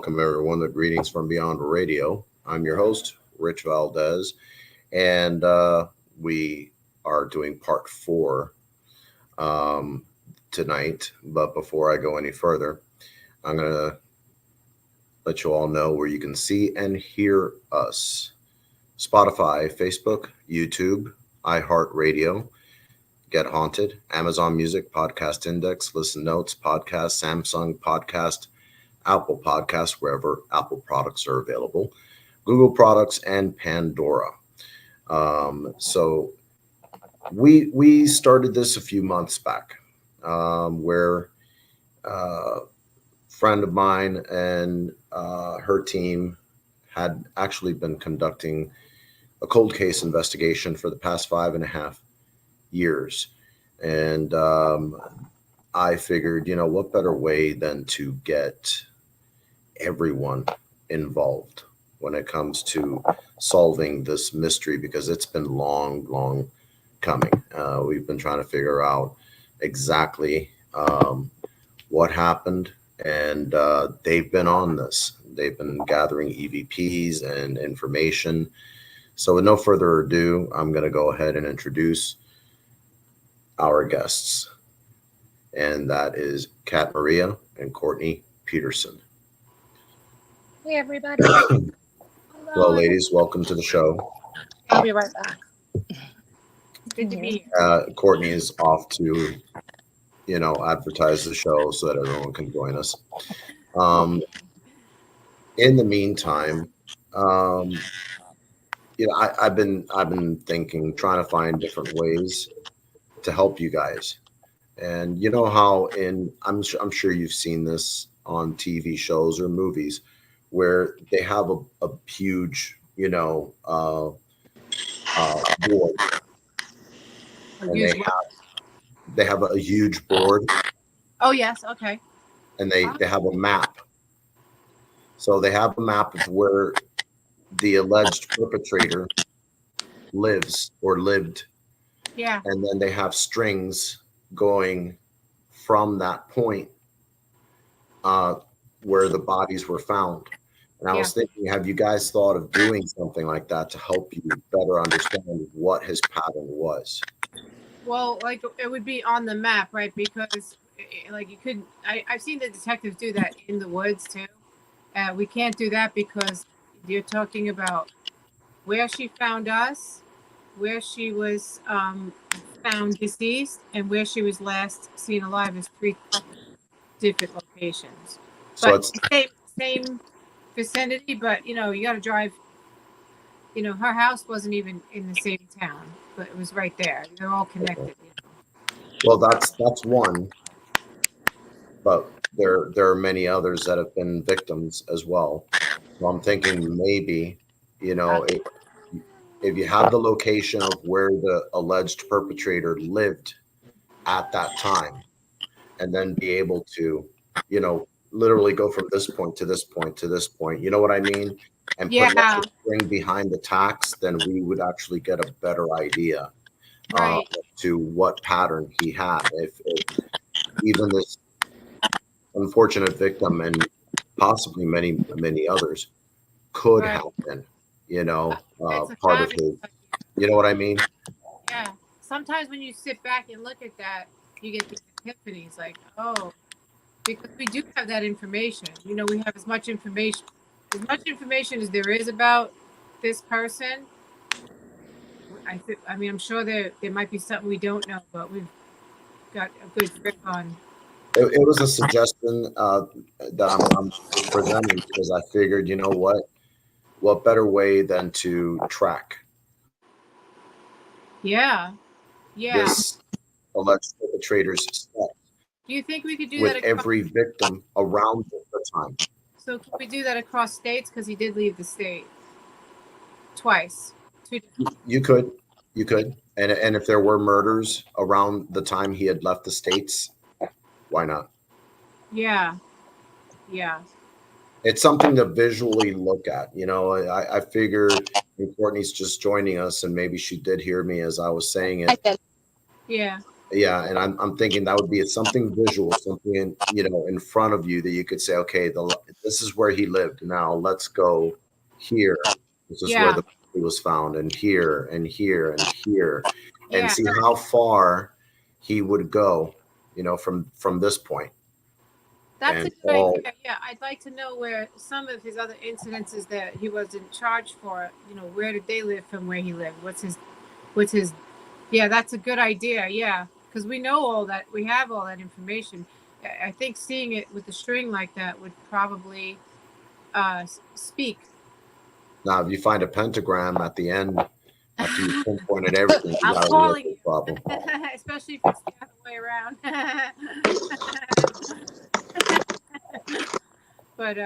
welcome everyone to Greetings from Beyond Radio. I'm your host, Rich Valdez, and we are doing part 4 tonight. But before I go any further, I'm going to let you all know where you can see and hear us. Spotify, Facebook, YouTube, iHeartRadio, Get Haunted, Amazon Music, Podcast Index, Listen Notes, Podcast, Samsung Podcast, Apple Podcasts, wherever Apple products are available, Google products, and Pandora. So we started this a few months back, where a friend of mine and her team had actually been conducting a cold case investigation for the past 5.5 years. And I figured, what better way than to get everyone involved when it comes to solving this mystery, because it's been long coming. We've been trying to figure out exactly what happened, and they've been on this. They've been gathering EVPs and information. So with no further ado, I'm going to go ahead and introduce our guests, and that is Kat Maria and Courtney Peterson. Hey, everybody. Hello, ladies. Welcome to the show. I'll be right back. Good to be here. Courtney is off to, advertise the show so that everyone can join us. In the meantime, I've been thinking, trying to find different ways to help you guys. And you know how I'm sure you've seen this on TV shows or movies where they have a huge, board. And they have a huge board. Oh, yes. Okay. And they have a map. So they have a map of where the alleged perpetrator lives or lived. Yeah. And then they have strings going from that point where the bodies were found. And I was thinking, have you guys thought of doing something like that to help you better understand what his pattern was? Well, like, it would be on the map, right? Because, like, you could, I've seen the detectives do that in the woods too. We can't do that because you're talking about where she found us, where she was found deceased, and where she was last seen alive is 3 different locations. So but it's same vicinity, but you got to drive. Her house wasn't even in the same town, but it was right there. They're all connected. Well, that's one, but there are many others that have been victims as well. So I'm thinking maybe, if you have the location of where the alleged perpetrator lived at that time, and then be able to, literally go from this point to this point to this point, you know what I mean? And put that string behind the tacks, then we would actually get a better idea to what pattern he had. If even this unfortunate victim and possibly many others could have been, part of his, you know what I mean? Yeah. Sometimes when you sit back and look at that, you get these epiphanies like, oh, because we do have that information. We have as much information as there is about this person. I mean, I'm sure there might be something we don't know, but we've got a good grip on. It was a suggestion that I'm presenting because I figured, what better way than to track this alleged perpetrator's steps. Do you think we could do with that every victim around the time? So can we do that across states? Because he did leave the state twice. You could, and if there were murders around the time he had left the states, why not? Yeah. It's something to visually look at. I figure Courtney's just joining us, and maybe she did hear me as I was saying it. I did. Yeah. Yeah, and I'm thinking that would be something visual, something in front of you that you could say, okay, this is where he lived. Now let's go here. This is where Yeah, the body was found, and here, and here, and here, and yeah, see how far he would go, from this point, that's a and good all. idea. Yeah, I'd like to know where some of his other incidences that he wasn't charged for. Where did they live from where he lived? What's his? Yeah, that's a good idea. Yeah, because we know all that. We have all that information. I think seeing it with the string like that would probably speak. Now, if you find a pentagram at the end after you pinpointed everything, you I'm got a real calling big problem. you, especially if it's the other way around. But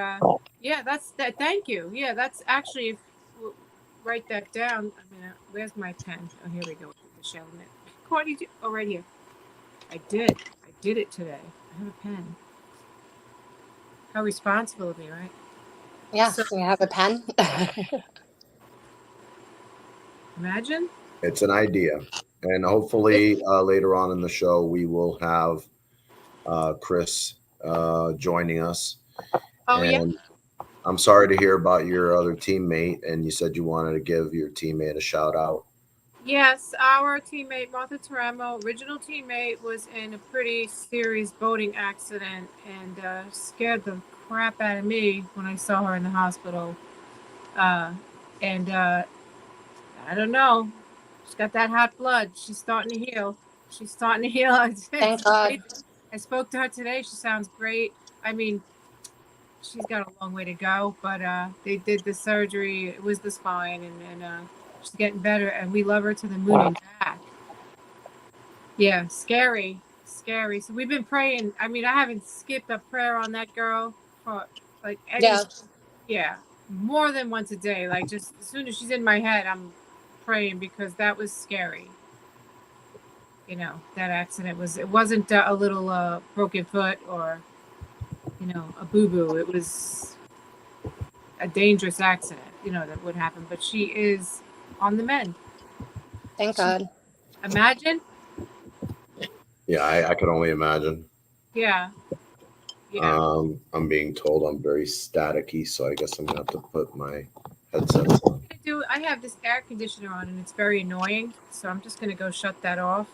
yeah, that's that. Thank you. Yeah, that's actually. Write that down. I mean, where's my pen? Oh, here we go. The shell in it. Courtney, oh, right here. I did. I did it today. I have a pen. How responsible of me, right? So Yes, we have a pen. imagine. It's an idea, and hopefully later on in the show we will have Chris joining us. Oh yeah. And I'm sorry to hear about your other teammate, and you said you wanted to give your teammate a shout out. Yes, our teammate Martha Taramo, original teammate, was in a pretty serious boating accident and scared the crap out of me when I saw her in the hospital. And I don't know. She's got that hot blood. She's starting to heal. She's starting to heal. It's Thank God. amazing. I spoke to her today. She sounds great. I mean, she's got a long way to go, but they did the surgery. It was the spine, and she's getting better. And we love her to the moon and back. Yeah, scary, scary. So we've been praying. I mean, I haven't skipped a prayer on that girl for like any. Yeah. Yeah, more than once a day. Like just as soon as she's in my head, I'm praying because that was scary. That accident was. It wasn't a little broken foot or a boo boo. It was a dangerous accident. That would happen. But she is on the mend. Thank God. Imagine. Yeah, I could only imagine. Yeah. Yeah. I'm being told I'm very staticky, so I guess I'm gonna have to put my headsets on. I have this air conditioner on and it's very annoying, so I'm just gonna go shut that off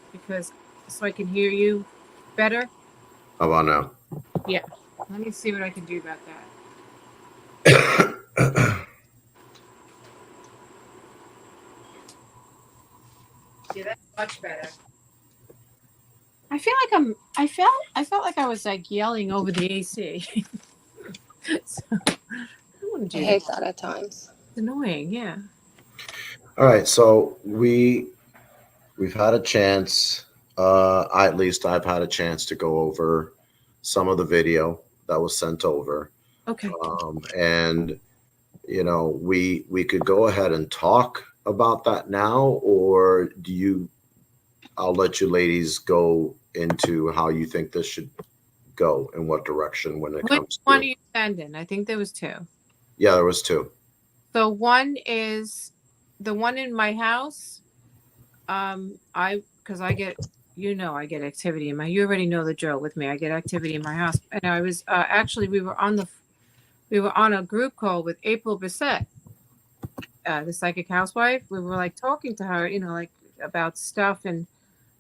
so I can hear you better. How about now? Yeah. Let me see what I can do about that. Yeah, that's much better. I felt like I was like yelling over the AC. So, I don't want to I do hate that. that at times. It's annoying, yeah. All right, so we've had a chance. At least I've had a chance to go over some of the video that was sent over, Okay. and we could go ahead and talk about that now, or I'll let you ladies go into how you think this should go in what direction when it Which comes one are to. you sending? I think there was two. Yeah, there was two. So one is the one in my house. Because I get, I get activity in you already know the drill with me. I get activity in my house. And I was, actually, we were on a group call with April Bissett, the psychic housewife. We were like talking to her, like about stuff. And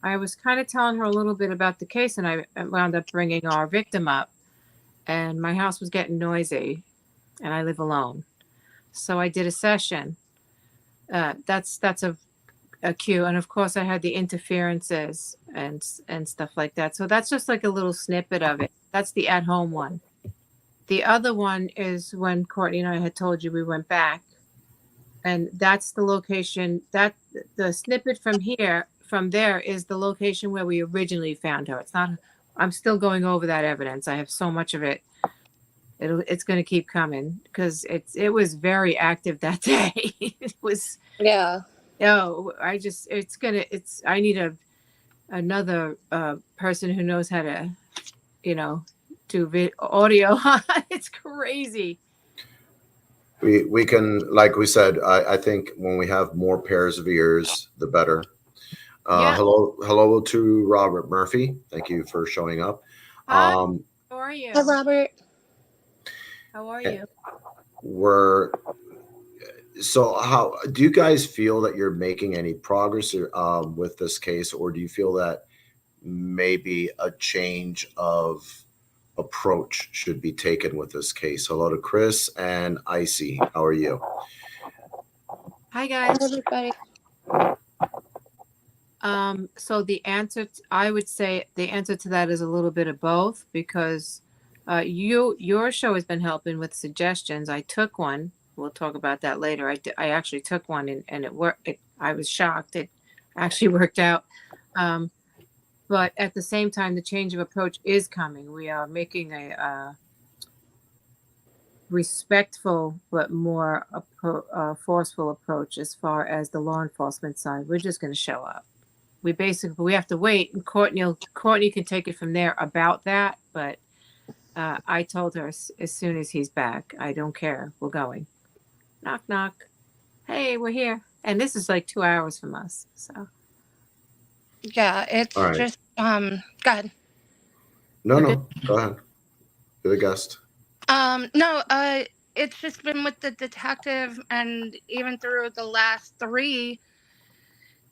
I was kind of telling her a little bit about the case. And I wound up bringing our victim up, and my house was getting noisy and I live alone. So I did a session. That's a cue, and of course I had the interferences and stuff like that. So that's just like a little snippet of it. That's the at-home one. The other one is when Courtney and I had told you we went back, and that's the location that the snippet from there is the location where we originally found her. It's not. I'm still going over that evidence. I have so much of it. It's going to keep coming because it was very active that day. It was. Yeah. No, I need another person who knows how to, do audio. It's crazy. We can, like we said, I think when we have more pairs of ears, the better. Yeah. Hello to Robert Murphy. Thank you for showing up. Hi. How are you? Hi, Robert. How are you? So how do you guys feel that you're making any progress with this case, or do you feel that maybe a change of approach should be taken with this case? Hello to Chris and Icy. How are you? Hi, Hi, guys. everybody. So I would say the answer to that is a little bit of both, because your show has been helping with suggestions. I took one. We'll talk about that later. I actually took one, and it worked. I was shocked. It actually worked out. But at the same time, the change of approach is coming. We are making a respectful but more forceful approach as far as the law enforcement side. We're just going to show up. We have to wait, and Courtney can take it from there about that. But I told her as soon as he's back, I don't care. We're going. Knock knock. Hey, we're here, and this is like 2 hours from us. So Yeah, it's All right. just go ahead. No, go ahead. You're the guest. No, it's just been with the detective, and even through the last 3,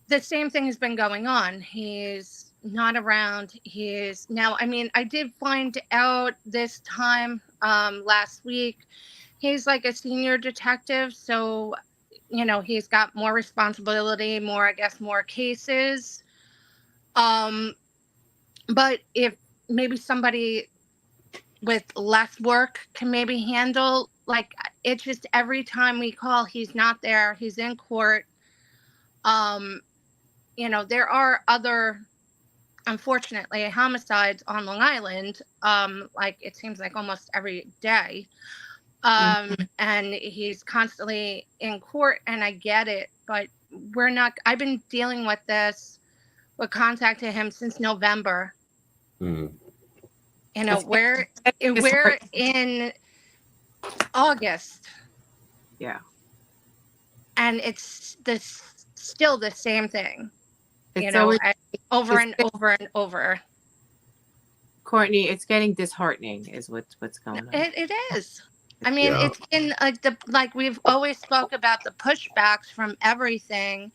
the same thing has been going on. He's not around. He's now. I mean, I did find out this time, last week. He's like a senior detective, so he's got more responsibility, more, I guess, more cases. But if maybe somebody with less work can maybe handle, like, it's just every time we call, he's not there. He's in court. There are other, unfortunately, homicides on Long Island. Like, it seems like almost every day. And he's constantly in court, and I get it, but I've been dealing with this. We contacted him since November. Mm-hmm. We're in August. Yeah. And it's still the same thing. It's always over and over and over. Courtney, it's getting disheartening is what's going on. It is. I mean, It's been like we've always spoke about the pushbacks from everything,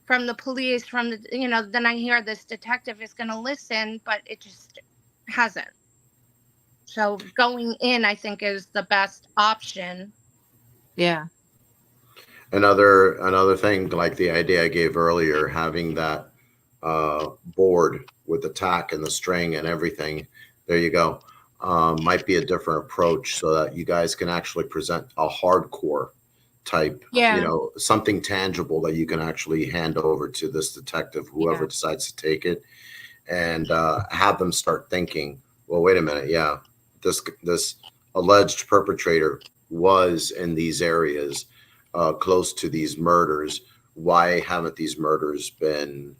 from the police, from the then I hear this detective is going to listen, but it just hasn't. So going in, I think, is the best option. Yeah. Another thing, like the idea I gave earlier, having that board with the tack and the string and everything. There you go. Might be a different approach, so that you guys can actually present a hardcore type, something tangible that you can actually hand over to this detective, whoever decides to take it, and have them start thinking, well, wait a minute. Yeah, this alleged perpetrator was in these areas close to these murders. Why haven't these murders been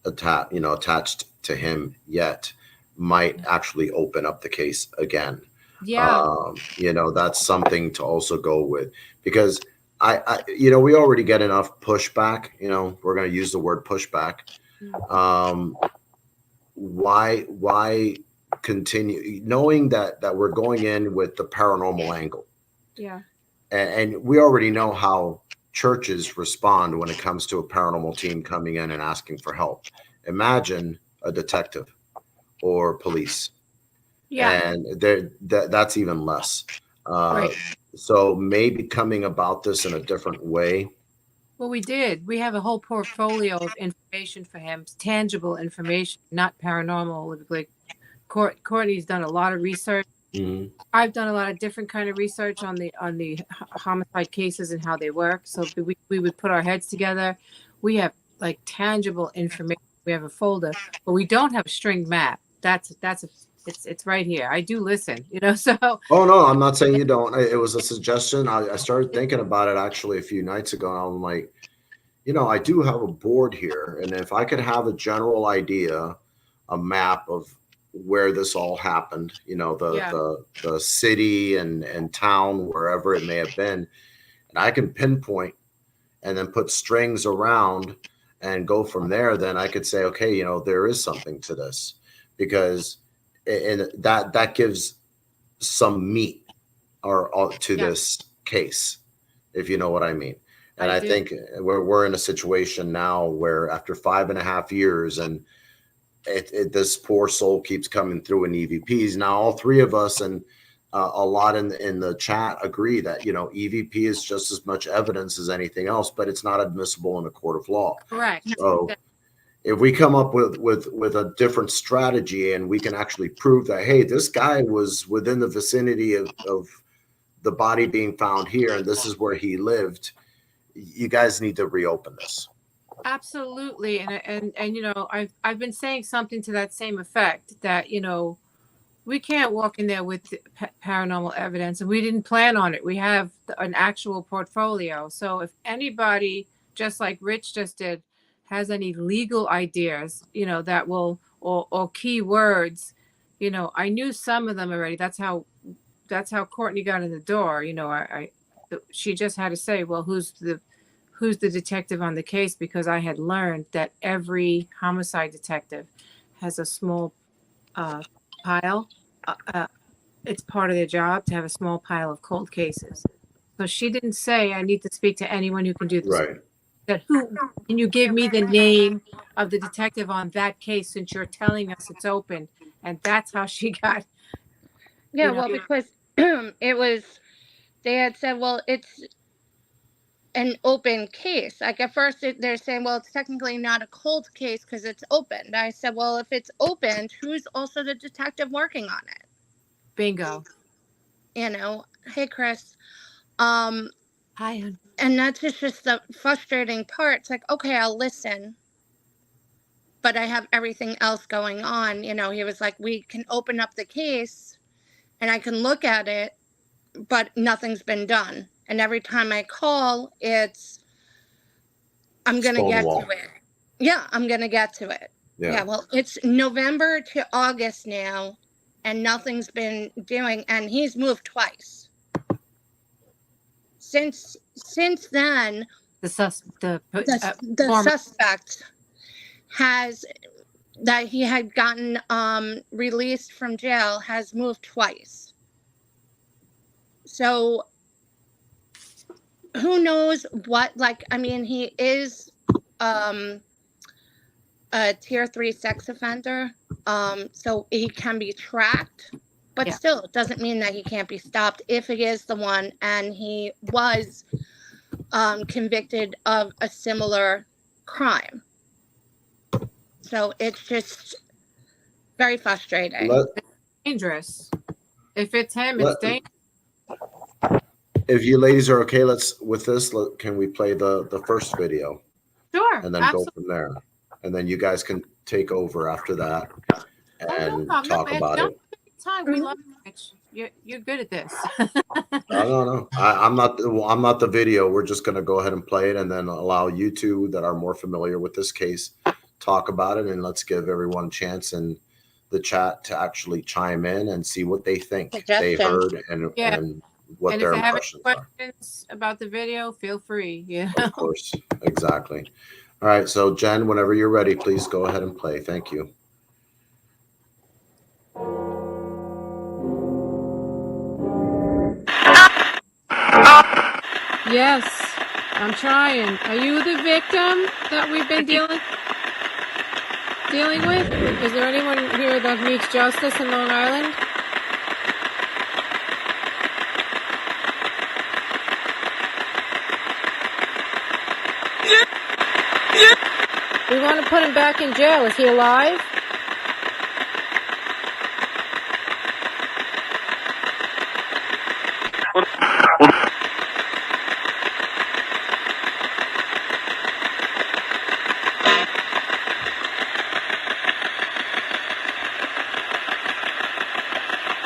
attached to him yet? Might actually open up the case again. That's something to also go with, because I we already get enough pushback. We're going to use the word pushback. Why continue knowing that we're going in with the paranormal angle? Yeah. And we already know how churches respond when it comes to a paranormal team coming in and asking for help. Imagine a detective or police. Yeah. And that's even less. Right. So maybe coming about this in a different way. Well, we did. We have a whole portfolio of information for him, tangible information, not paranormal. Like Courtney's done a lot of research. Mm-hmm. I've done a lot of different kind of research on the homicide cases and how they work. So we would put our heads together. We have like tangible information. We have a folder, but we don't have a string map. It's right here. I do listen, so. Oh, no, I'm not saying you don't. It was a suggestion. I started thinking about it actually a few nights ago. And I'm like, I do have a board here. And if I could have a general idea, a map of where this all happened, the city and town, wherever it may have been, and I can pinpoint and then put strings around and go from there, then I could say, okay, you know, there is something to this, because and that gives some meat or to Yeah. this case, if you know what I mean. And I I do. think we're in a situation now where after 5.5 years, and this poor soul keeps coming through in EVPs. Now, all three of us and a lot in the chat agree that, you know, EVP is just as much evidence as anything else, but it's not admissible in a court of law. Correct. So if we come up with a different strategy, and we can actually prove that, hey, this guy was within the vicinity of the body being found here, and this is where he lived, you guys need to reopen this. Absolutely. And you know, I've been saying something to that same effect, that, you know, we can't walk in there with paranormal evidence, and we didn't plan on it. We have an actual portfolio. So if anybody, just like Rich just did, has any legal ideas, you know, that will, or key words, you know, I knew some of them already. That's how Courtney got in the door. You know, she just had to say, well, who's the detective on the case? Because I had learned that every homicide detective has a small pile. It's part of their job to have a small pile of cold cases. So she didn't say, I need to speak to anyone who can do this. Right. That, who can you give me the name of the detective on that case, since you're telling us it's open? And that's how she got. Yeah, you know, well, because it was, they had said, well, it's an open case. Like at first they're saying, well, it's technically not a cold case because it's opened. I said, well, if it's opened, who's also the detective working on it? bingo. You know, hey, Chris. Hi, hon. And that's just the frustrating part. It's like, okay, I'll listen, but I have everything else going on. You know, he was like, we can open up the case and I can look at it, but nothing's been done. And every time I call, it's, I'm going to get to Stonewall. it. Yeah, I'm going to get to it. Yeah, well, it's November to August now, and nothing's been doing, and he's moved twice. Since then, The suspect has, that he had gotten released from jail, has moved twice. So who knows what, like, I mean, he is a tier 3 sex offender, so he can be tracked, but Yeah. still it doesn't mean that he can't be stopped if he is the one, and he was convicted of a similar crime. So it's just very frustrating. dangerous. If it's him, it's dangerous. If you ladies are okay, can we play the first video? Sure. And then absolutely. go from there. And then you guys can take over after that and no talk about it. Time. We love you. You're good at this. No. I'm not the video. We're just going to go ahead and play it, and then allow you two that are more familiar with this case talk about it, and let's give everyone a chance in the chat to actually chime in and see what they think they heard and what their impressions are. If they have questions about the video, feel free. Yeah. Of course. Exactly. All right. So Jen, whenever you're ready, please go ahead and play. Thank you. Yes, I'm trying. Are you the victim that we've been dealing with? Is there anyone here that needs justice in Long Island? We want to put him back in jail. Is he alive?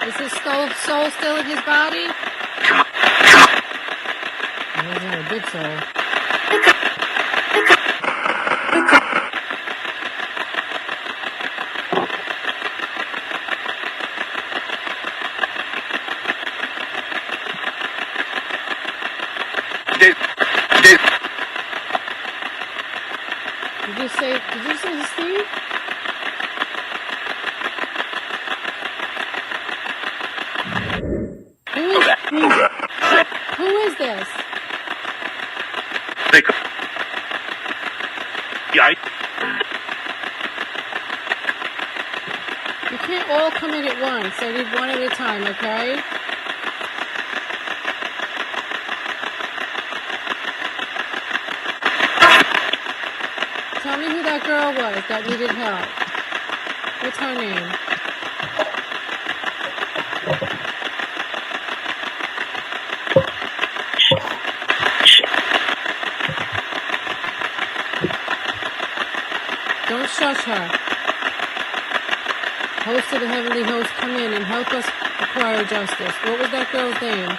Is his soul still in his body? He doesn't have a good soul. Did you say Steve? Who is this? Yeah. You can't all come in at once. I need one at a time, okay? Tell me who that girl was that needed help. What's her name? Don't shush her. Host of the Heavenly Host, come in and help us acquire justice. What was that girl's name?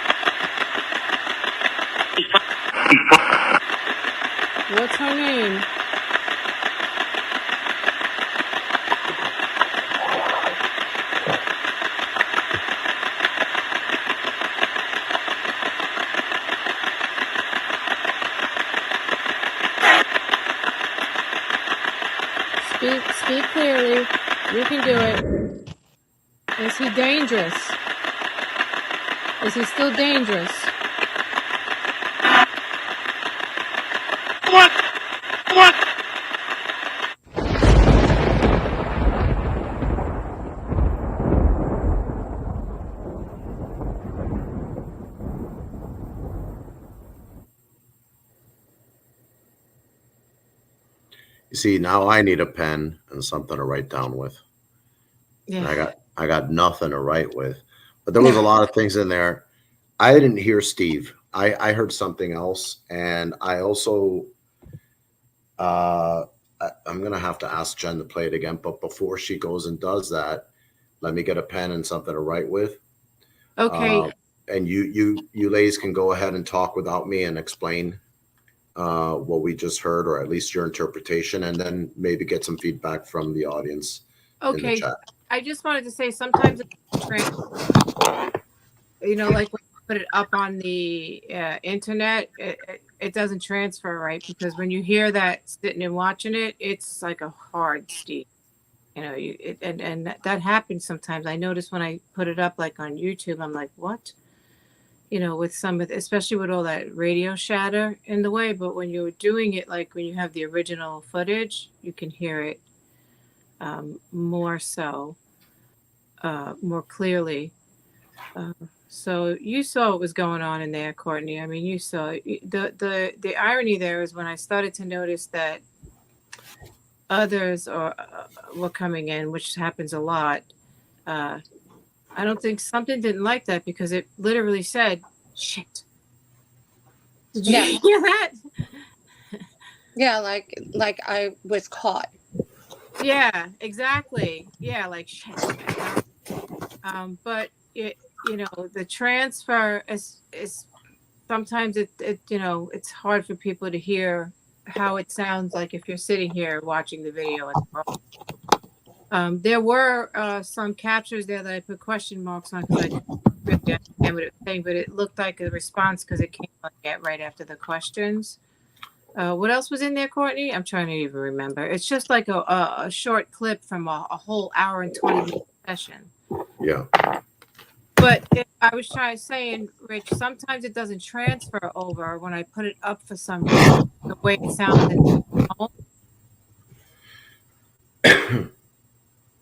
What's her name? Speak clearly. You can do it. Is he dangerous? Is he still dangerous? What? You see, now I need a pen and something to write down with. Yeah. And I got nothing to write with. But there was a lot of things in there. I didn't hear Steve. I heard something else. And I also I'm gonna have to ask Jen to play it again. But before she goes and does that, let me get a pen and something to write with. Okay. And you ladies can go ahead and talk without me and explain what we just heard, or at least your interpretation, and then maybe get some feedback from the audience in the Okay. chat. I just wanted to say sometimes, you know, like when you put it up on the internet, it doesn't transfer right, because when you hear that sitting and watching it, it's like a hard Steve. You know, and that happens sometimes. I notice when I put it up like on YouTube, I'm like, what? You know, with some of, especially with all that radio shatter in the way. But when you're doing it, like when you have the original footage, you can hear it more so, more clearly. So you saw what was going on in there, Courtney. I mean, you saw the irony there is when I started to notice that others were coming in, which happens a lot. I don't think something didn't like that, because it literally said, shit. Did you hear that? Yeah, like I was caught. Yeah, exactly. Yeah, like shit. But it, you know, the transfer is sometimes it you know, it's hard for people to hear how it sounds like if you're sitting here watching the video. There were some captures there that I put question marks on because I didn't really understand what it was saying, but it looked like a response because it came like right after the questions. What else was in there, Courtney? I'm trying to even remember. It's just like a short clip from a whole hour and 20-minute session. Yeah. But I was saying, Rich, sometimes it doesn't transfer over when I put it up for some reason, the way it sounds in the phone.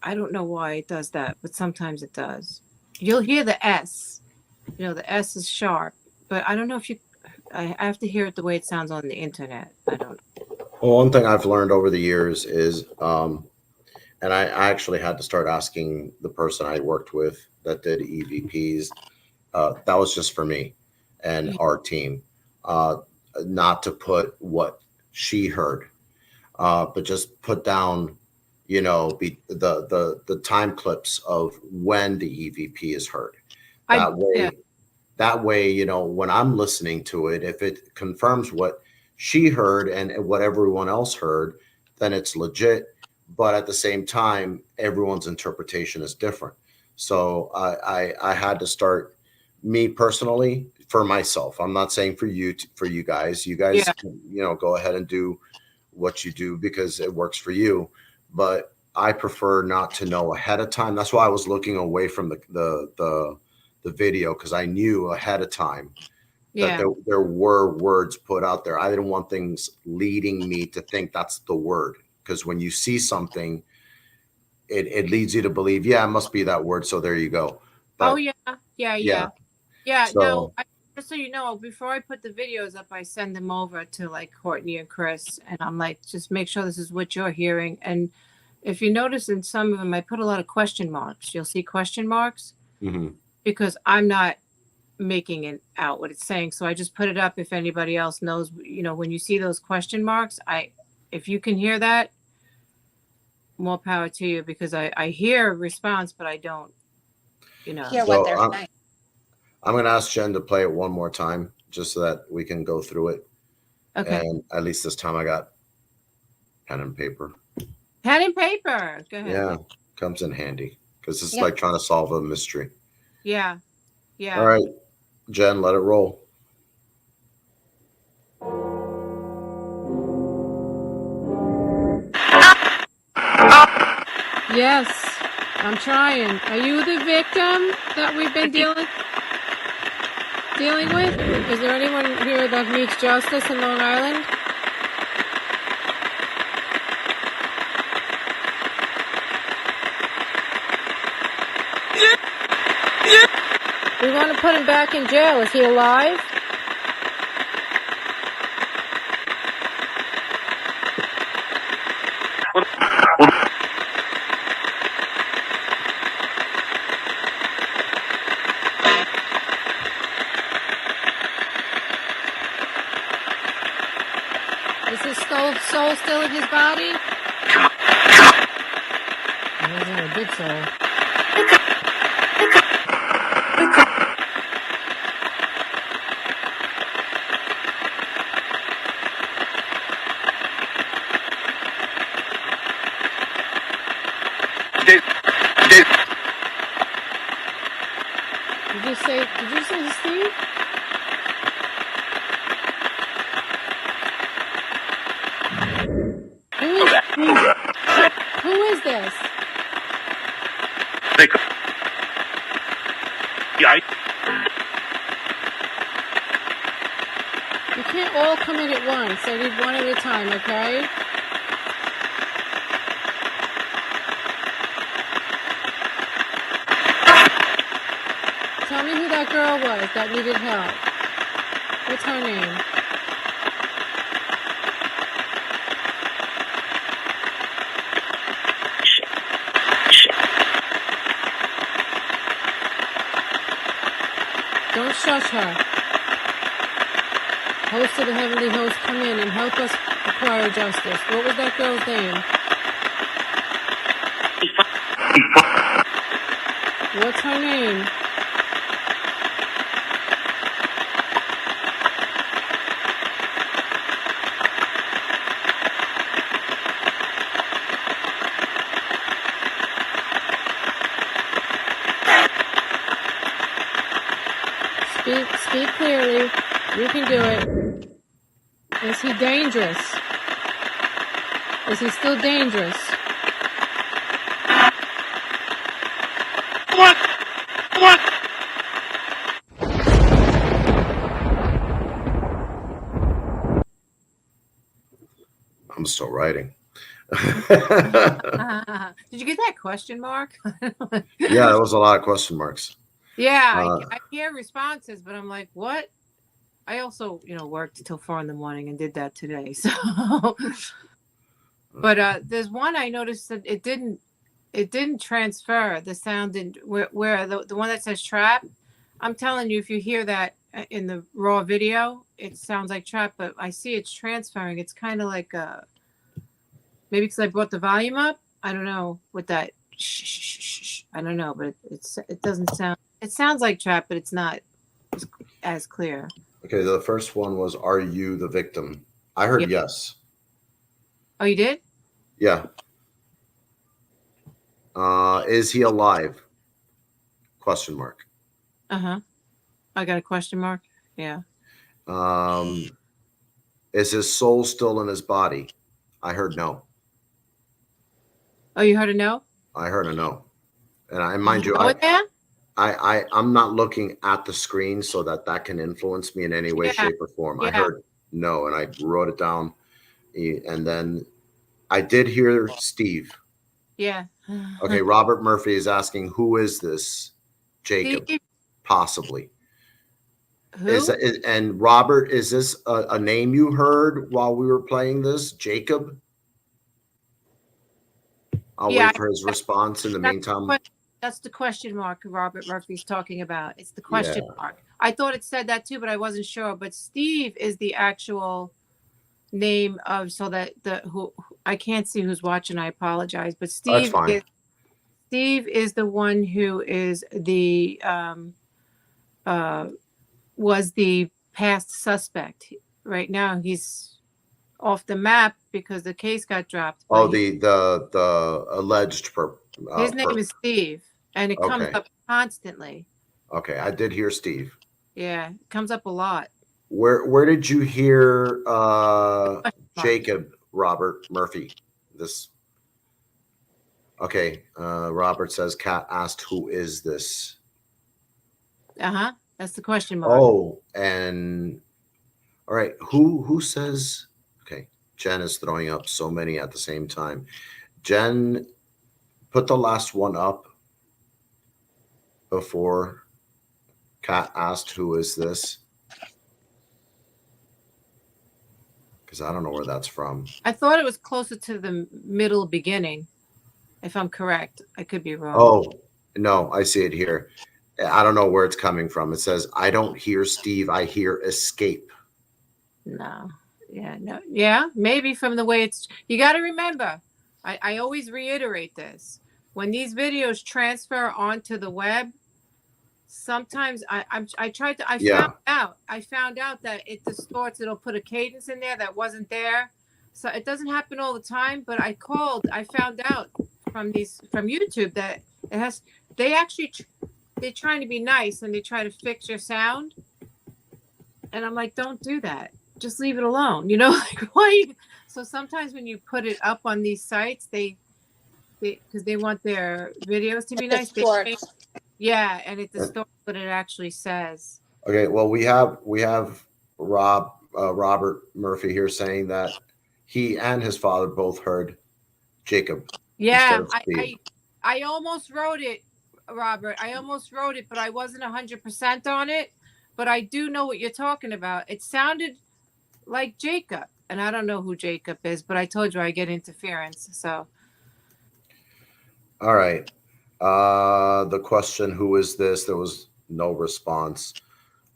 I don't know why it does that, but sometimes it does. You'll hear the S. You know, the S is sharp, but I don't know if you. I have to hear it the way it sounds on the internet. I don't. Well, one thing I've learned over the years is, and I actually had to start asking the person I worked with that did EVPs. That was just for me and our team, not to put what she heard, but just put down, you know, the time clips of when the EVP is heard. That way, you know, when I'm listening to it, if it confirms what she heard and what everyone else heard, then it's legit. But at the same time, everyone's interpretation is different. So I had to start, me personally, for myself. I'm not saying for you guys. You guys, you know, go ahead and do what you do because it works for you, but I prefer not to know ahead of time. That's why I was looking away from the video, because I knew ahead of time that there were words put out there. I didn't want things leading me to think that's the word, because when you see something, it leads you to believe, yeah, it must be that word. So there you go. But, Yeah. So, No, just so you know, before I put the videos up, I send them over to like Courtney and Chris, and I'm like, just make sure this is what you're hearing. And if you notice in some of them, I put a lot of question marks. You'll see question marks because I'm not making it out what it's saying. So I just put it up. If anybody else knows, when you see those question marks, if you can hear that, more power to you, because I hear a response, but I don't, hear what they're saying. I'm going to ask Jen to play it one more time just so that we can go through it. Okay. And at least this time I got pen and paper. Pen and paper. Go ahead. Yeah, comes in handy because it's like trying to solve a mystery. Yeah. All right, Jen, let it roll. Yes, I'm trying. Are you the victim that we've been dealing with? Is there anyone here that needs justice in Long Island? We want to put him back in jail. Is he alive? Is his soul still in his body? He doesn't have a good soul. Did you say Steve? Who is this? You can't all come in at once. I need one at a time, okay? Tell me who that girl was that needed help. What's her name? Don't shush her. Host of the Heavenly Host, come in and help us acquire justice. What was that girl's name? What's her name? Speak clearly. You can do it. Is he dangerous? Is he still dangerous? What? I'm still writing. Did you get that question mark? Yeah, there was a lot of question marks. Yeah, I hear responses, but I'm like, what? I also, worked till 4 a.m. and did that today. So, but there's one I noticed that it didn't transfer the sound in where the one that says trap. I'm telling you, if you hear that in the raw video, it sounds like trap, but I see it's transferring. It's kind of like maybe because I brought the volume up. I don't know what that. I don't know, but it doesn't sound. It sounds like trap, but it's not as clear. Okay, the first one was, "Are you the victim?" I heard yes. Oh, you did? Yeah. Is he alive? Question mark. I got a question mark. Yeah. Is his soul still in his body? I heard no. Oh, you heard a no? I heard a no. And Did mind you, know it there? I'm not looking at the screen so that can influence me in any way, Yeah, shape, or form. I yeah. heard no, and I wrote it down. And then I did hear Steve. Yeah. Okay, Robert Murphy is asking, who is this Jacob? Steve, Possibly. who? And Robert, is this a name you heard while we were playing this? Jacob? I'll Yeah, wait for his response in the meantime. That's the question mark Robert Murphy's talking about. It's the Yeah. question mark. I thought it said that too, but I wasn't sure. But Steve is the actual name of, so that who I can't see who's watching. I apologize, but That's fine. Steve is the one who is the was the past suspect. Right now, he's off the map because the case got dropped. Oh, but the alleged his name is Steve, and it comes Okay. up constantly. Okay, I did hear Steve. Yeah, it comes up a lot. Where did you hear Mark. Jacob Robert Murphy? This. Okay, Robert says, Kat asked, who is this? Uh-huh. That's the question mark. Oh, and all right, who says? Okay, Jen is throwing up so many at the same time. Jen, put the last one up before Kat asked, who is this? Because I don't know where that's from. I thought it was closer to the middle beginning, if I'm correct. I could be wrong. Oh, no, I see it here. I don't know where it's coming from. It says, I don't hear Steve, I hear escape. No. Yeah, no. Yeah, maybe from the way it's, you got to remember, I always reiterate this. When these videos transfer onto the web, sometimes I found out that it distorts. It'll put a cadence in there that wasn't there. So it doesn't happen all the time, but I found out from YouTube that it has, they're trying to be nice and they try to fix your sound. And I'm like, don't do that. Just leave it alone. You know, like why? So sometimes when you put it up on these sites, because they want their videos to be nice. Yeah, and it distorts what it actually says. Okay, well, we have Robert Murphy here saying that he and his father both heard Jacob. Yeah, I almost wrote it, Robert. I almost wrote it, but I wasn't 100% on it. But I do know what you're talking about. It sounded like Jacob, and I don't know who Jacob is, but I told you I get interference. So, all right. The question, who is this? There was no response.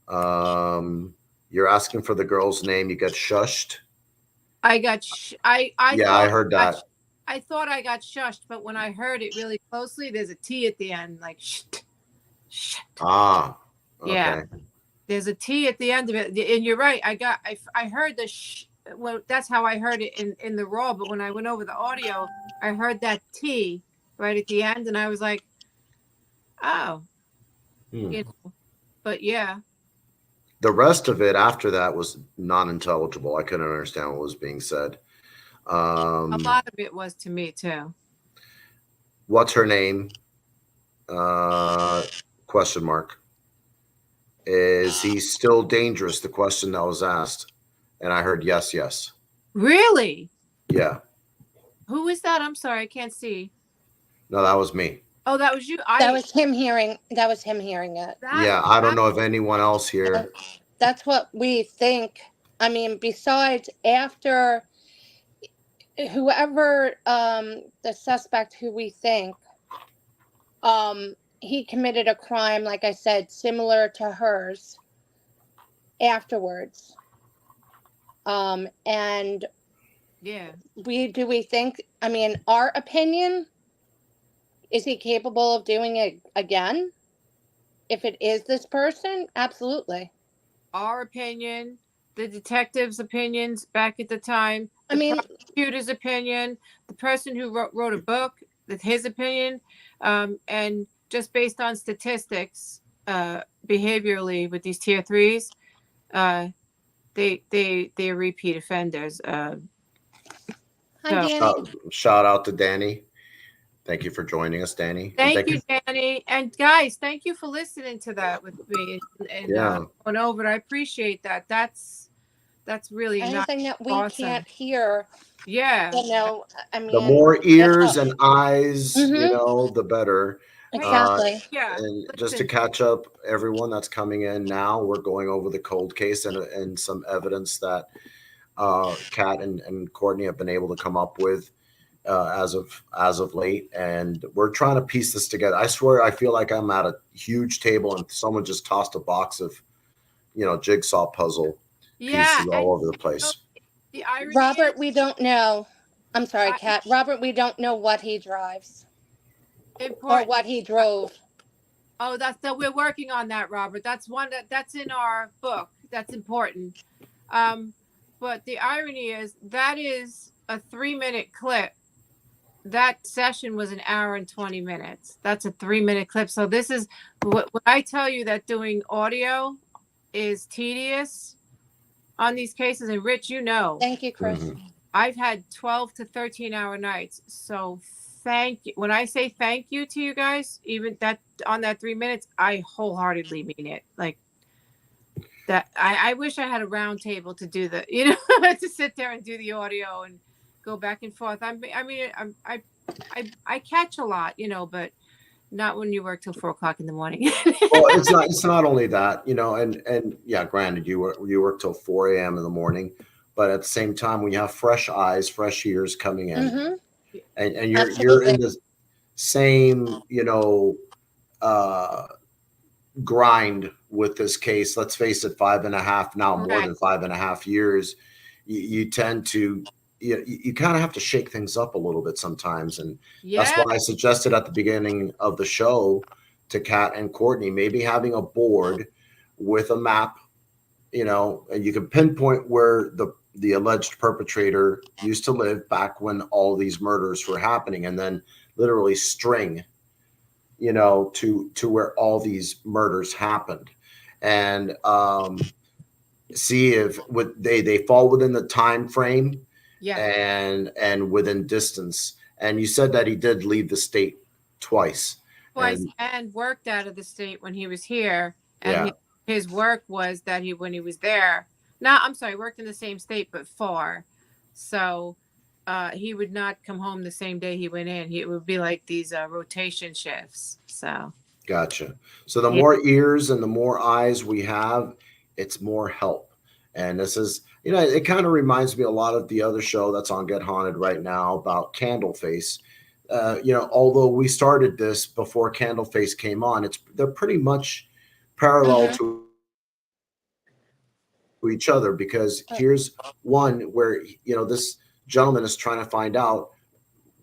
You're asking for the girl's name. You get shushed. I got I heard that. I thought I got shushed, but when I heard it really closely, there's a T at the end, like shh. Ah, okay. Yeah. There's a T at the end of it, and you're right. I heard the shh. Well, that's how I heard it in the raw. But when I went over the audio, I heard that T right at the end, and I was like, oh, you know. But yeah. The rest of it after that was non-intelligible. I couldn't understand what was being said. A lot of it was to me too. What's her name? Question mark. Is he still dangerous? The question that was asked. And I heard yes, yes. Really? Yeah. Who is that? I'm sorry, I can't see. No, that was me. Oh, that was you. That was him hearing it. I don't know if anyone else here. That's what we think. I mean, besides after whoever the suspect who we think he committed a crime, like I said, similar to hers afterwards. And yeah, we think, I mean, our opinion, is he capable of doing it again? If it is this person, absolutely. Our opinion, the detective's opinions back at the time, the prosecutor's opinion, the person who wrote a book, his opinion, and just based on statistics, behaviorally with these tier 3s, they're repeat offenders. I Hi, So Danny. Shout out to Danny. Thank you for joining us, Danny. And thank you, Danny. And guys, thank you for listening to that with me and Yeah. going over it. I appreciate that. That's really nice. Anything that we Awesome. can't hear, Yeah. you know, I mean, The more ears helps. and eyes, Mhm. the better. Exactly. Yeah. And just to Listen. catch up, everyone that's coming in now, we're going over the cold case and some evidence that Kat and Courtney have been able to come up with as of late, and we're trying to piece this together. I swear, I feel like I'm at a huge table and someone just tossed a box of jigsaw puzzle Yeah. pieces all over the place. The irony Robert, is we don't know. I'm sorry, I- Kat. Robert, we don't know what he drives or important. what he drove. Oh, we're working on that, Robert. That's in our book. That's important. But the irony is that is a 3-minute clip. That session was an hour and 20 minutes. That's a 3-minute clip. So this is what I tell you, that doing audio is tedious on these cases. And Rich, Thank you, Chris. Mhm. I've had 12 to 13-hour nights. So thank you. When I say thank you to you guys, even that on that 3 minutes, I wholeheartedly mean it. Like that. I wish I had a round table to do to sit there and do the audio and go back and forth. I catch a lot, but not when you work till 4 o'clock in the morning. Well, it's not only that, and yeah, granted, you work till 4 a.m. in the morning, but at the same time, when you have fresh eyes, fresh ears coming in, Mm-hmm. and you're Absolutely. in the same uh, grind with this case. Let's face it, 5.5 now, more Correct. than 5.5 years. You tend to you kind of have to shake things up a little bit sometimes, and that's Yeah. why I suggested at the beginning of the show to Kat and Courtney maybe having a board with a map, and you can pinpoint where the alleged perpetrator used to live back when all these murders were happening, and then literally string to where all these murders happened, and see if they fall within the time frame Yeah. and within distance. And you said that he did leave the state twice. Twice, And and worked out of the state when he was here. And yeah, his work was that when he was there. Now, I'm sorry, worked in the same state but far. So he would not come home the same day he went in. It would be like these rotation shifts. So gotcha. So the yeah. more ears and the more eyes we have, it's more help. And this is, it kind of reminds me a lot of the other show that's on Get Haunted right now about Candleface. Although we started this before Candleface came on, they're pretty much parallel Mm-hmm. to each other, because here's one where this gentleman is trying to find out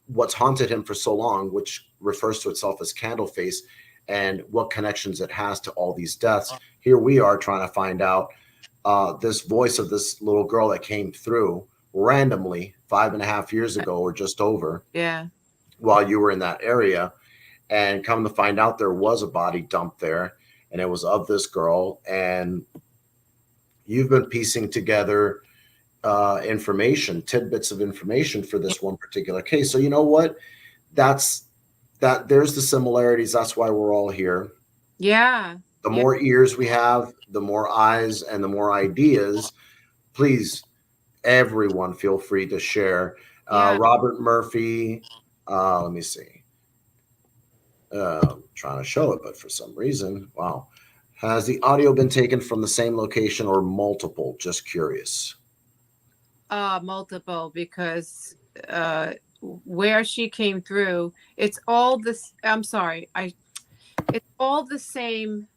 what's haunted him for so long, which refers to itself as Candleface, and what connections it has to all these deaths. Here we are trying to find out this voice of this little girl that came through randomly 5.5 years ago or just over, Yeah. while you were in that area, and come to find out there was a body dumped there, and it was of this girl. And you've been piecing together tidbits of information for this one particular case. So you know what? There's the similarities. That's why we're all here. Yeah. The Yeah. more ears we have, the more eyes and the more ideas. Please, everyone, feel free to share. Yeah. Robert Murphy, let me see. I'm trying to show it, but for some reason, wow. Has the audio been taken from the same location or multiple? Just curious. Multiple, because where she came through, it's all this. I'm sorry. It's all the same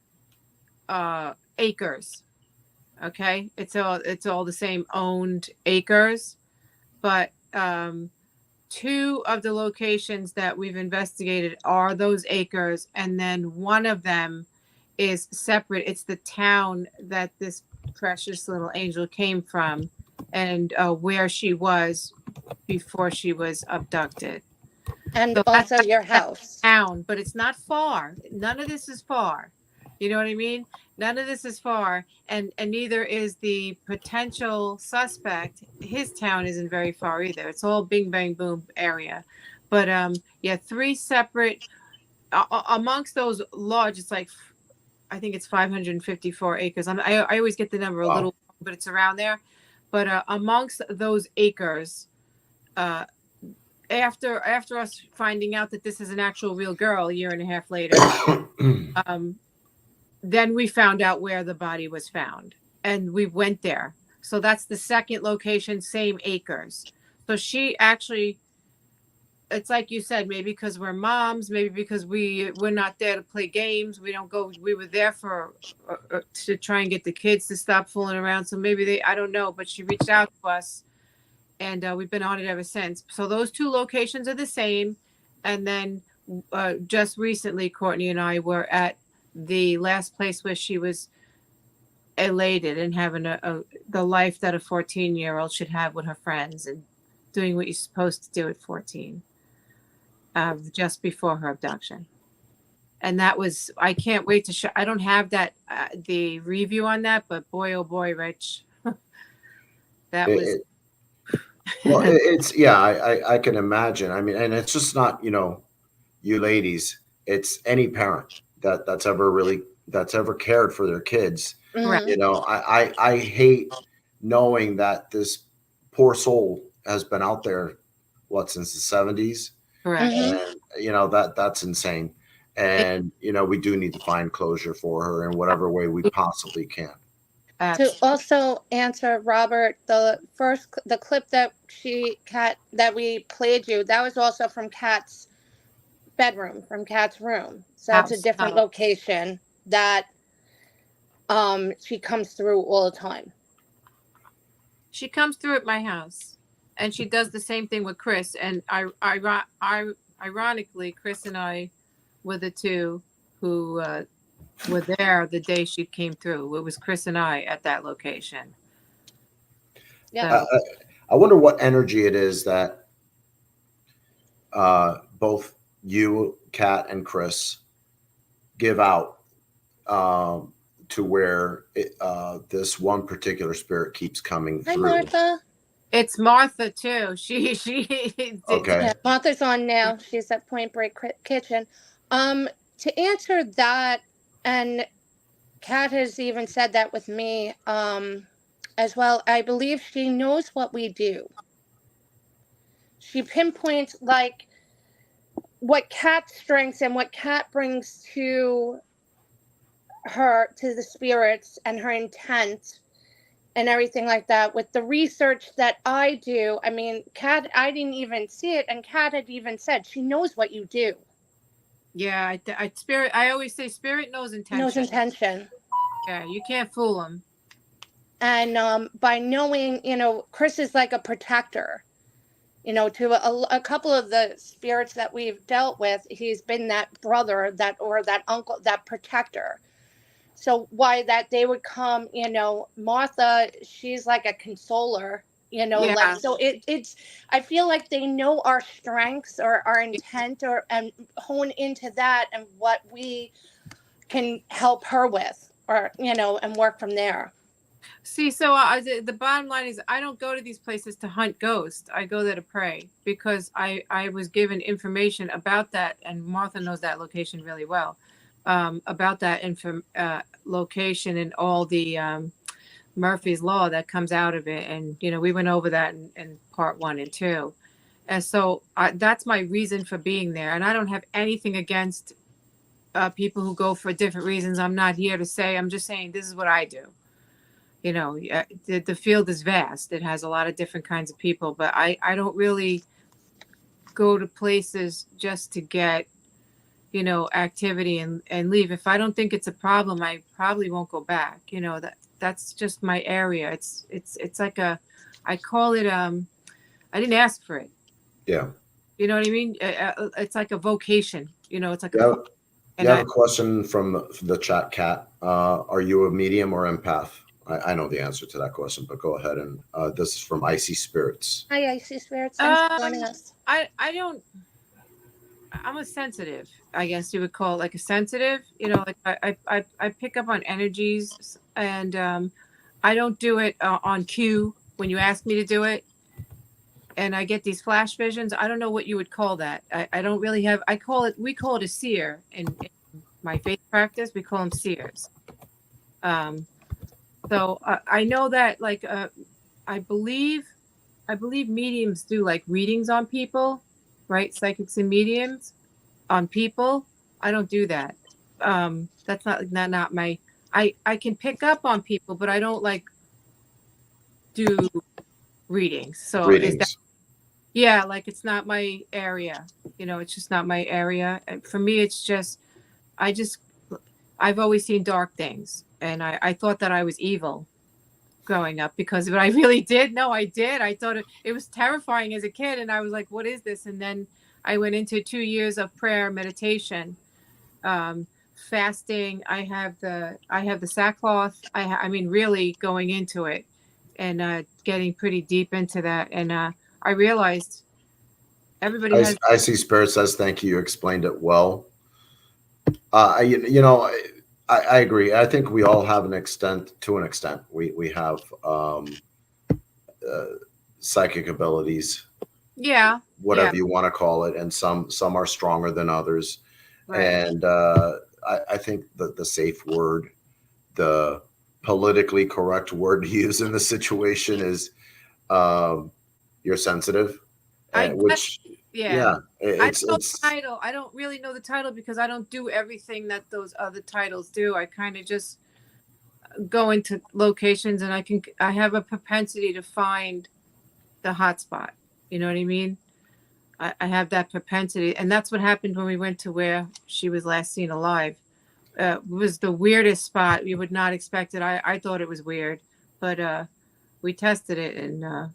acres. Okay. It's all the same owned acres, but two of the locations that we've investigated are those acres, and then one of them is separate. It's the town that this precious little angel came from, and where she was before she was abducted. And So also your that's house. town, but it's not far. None of this is far. You know what I mean? None of this is far, and neither is the potential suspect. His town isn't very far either. It's all Bing Bang Boom area, but yeah, three separate amongst those large. It's like I think it's 554 acres. I always get the number a Wow. little, but it's around there. But amongst those acres, uh, after us finding out that this is an actual real girl a year and a half later, then we found out where the body was found, and we went there. So that's the second location, same acres. So she actually, it's like you said, maybe because we're moms, maybe because we're not there to play games. We don't go. We were there for to try and get the kids to stop fooling around. So maybe I don't know, but she reached out to us, and we've been on it ever since. So those two locations are the same, and then just recently, Courtney and I were at the last place where she was elated and having the life that a 14-year-old should have with her friends and doing what you're supposed to do at 14. Just before her abduction. And that was, I can't wait to show. I don't have that, the review on that, but boy, oh boy, Rich, that was. Well, it's, yeah, I can imagine. I mean, and it's just not, you ladies, it's any parent that's ever cared for their kids. Correct. I hate knowing that this poor soul has been out there, since the 70s. Correct. And that's insane. And we do need to find closure for her in whatever way we possibly can. To also answer Robert, the clip that that we played you, that was also from Kat's bedroom, from Kat's room. So it's a different location that she comes through all the time. She comes through at my house, and she does the same thing with Chris. And ironically, Chris and I were the two who were there the day she came through. It was Chris and I at that location. Yeah. I wonder what energy it is that both you, Kat, and Chris give out to where this one particular spirit keeps coming through. Hi, Martha. It's Martha too. She okay. Yeah, Martha's on now. She's at Point Break Kitchen. To answer that, and Kat has even said that with me as well. I believe she knows what we do. She pinpoints like what Kat's strengths and what Kat brings to the spirits and her intent and everything like that. With the research that I do, I mean, Kat, I didn't even see it, and Kat had even said she knows what you do. Yeah, spirit. I always say spirit knows intention. Knows intention. Yeah, you can't fool them. And by knowing, Chris is like a protector. To a couple of the spirits that we've dealt with, he's been that brother, that uncle, that protector. So why that they would come, Martha, she's like a consoler, yeah. Like, so it's, I feel like they know our strengths or our intent and hone into that and what we can help her with, or, and work from there. See, so the bottom line is I don't go to these places to hunt ghosts. I go there to pray, because I was given information about that, and Martha knows that location really well, about that location and all the Murphy's Law that comes out of it. And, we went over that in part 1 and 2. And so that's my reason for being there. And I don't have anything against people who go for different reasons. I'm not here to say, I'm just saying this is what I do. The field is vast. It has a lot of different kinds of people, but I don't really go to places just to get, activity and leave. If I don't think it's a problem, I probably won't go back. That's just my area. It's like I call it, I didn't ask for it. Yeah. You know what I mean? It's like a vocation, it's like you have a question from the chat, Kat. Are you a medium or empath? I know the answer to that question, but go ahead. And this is from Icy Spirits. Hi, Icy Spirits. Thanks for joining us. I don't. I'm a sensitive, I guess you would call it, like a sensitive. Like I pick up on energies, and I don't do it on cue when you ask me to do it. And I get these flash visions. I don't know what you would call that. I don't really have. We call it a seer in my faith practice. We call them seers. Um, so I know that, like, I believe mediums do like readings on people, right? Psychics and mediums on people. I don't do that. That's not my. I can pick up on people, but I don't like do readings. So is that? Readings. Yeah, like it's not my area. It's just not my area. And for me, it's just I just I've always seen dark things, and I thought that I was evil growing up because of what I really did. No, I did. I thought it was terrifying as a kid, and I was like, "What is this?" And then I went into 2 years of prayer, meditation, um, fasting. I have the sackcloth. I mean, really going into it and getting pretty deep into that. And I realized everybody has. I see Spirit says thank you. You explained it well. I agree. I think we all have an extent. To an extent, we have uh, psychic abilities, Yeah, yeah, whatever you want to call it, and some are stronger than others. right. And I think that the safe word, the politically correct word to use in the situation is you're sensitive, I guess, which yeah. yeah, I it's don't know the it's title. I don't really know the title because I don't do everything that those other titles do. I kind of just go into locations, and I have a propensity to find the hot spot. You know what I mean? I have that propensity, and that's what happened when we went to where she was last seen alive. It was the weirdest spot. You would not expect it. I thought it was weird, but we tested it, and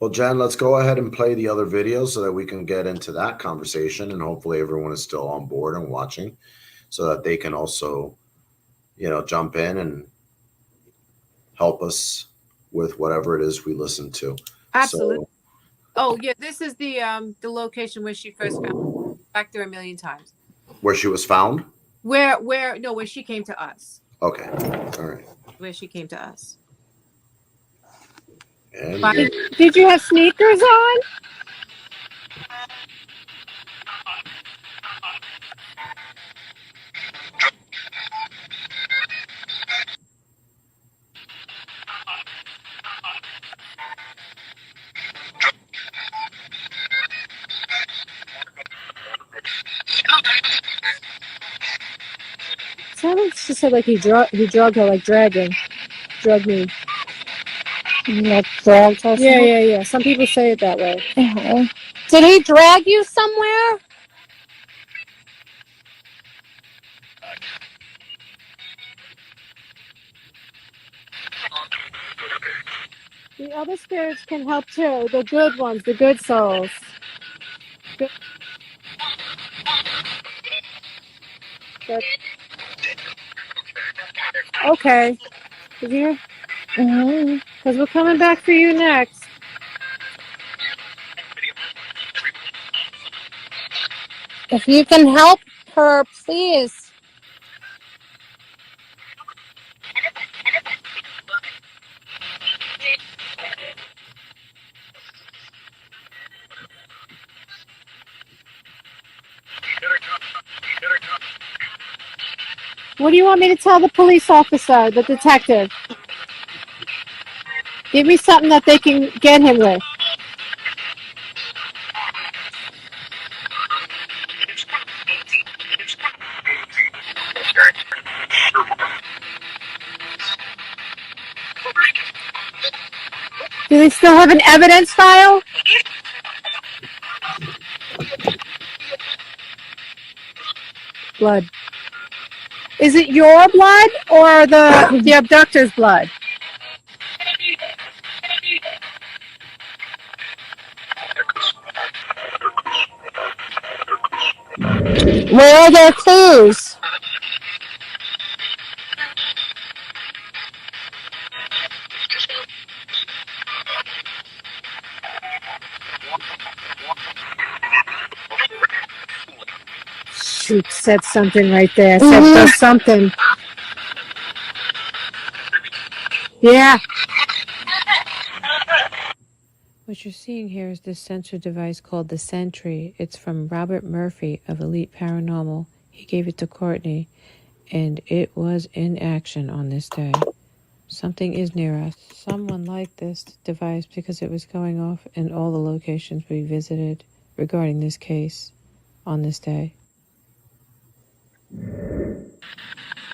well, Jen, let's go ahead and play the other video so that we can get into that conversation, and hopefully everyone is still on board and watching, so that they can also, jump in and help us with whatever it is we listen to. absolutely. So, Oh yeah, this is the location where she first found. Back there a million times. where she was found? Where she came to us. Okay. All right. Where she came to us. And But Did you have sneakers on? Someone just said like he drugged her, like dragging. Drug me. Like dragged her. Yeah. Some people say it that way. Did he drag you somewhere? The other spirits can help too. The good ones, the good souls. Good. Okay. Did you? Because we're coming back for you next. If you can help her, please. What do you want me to tell the police officer, the detective? Give me something that they can get him with. Do they still have an evidence file? Blood. Is it your blood or the abductor's blood? Where are their clues? She said something right there. Said something. Yeah. What you're seeing here is this sensor device called the Sentry. It's from Robert Murphy of Elite Paranormal. He gave it to Courtney, and it was in action on this day. Something is near us. Someone liked this device because it was going off in all the locations we visited regarding this case on this day.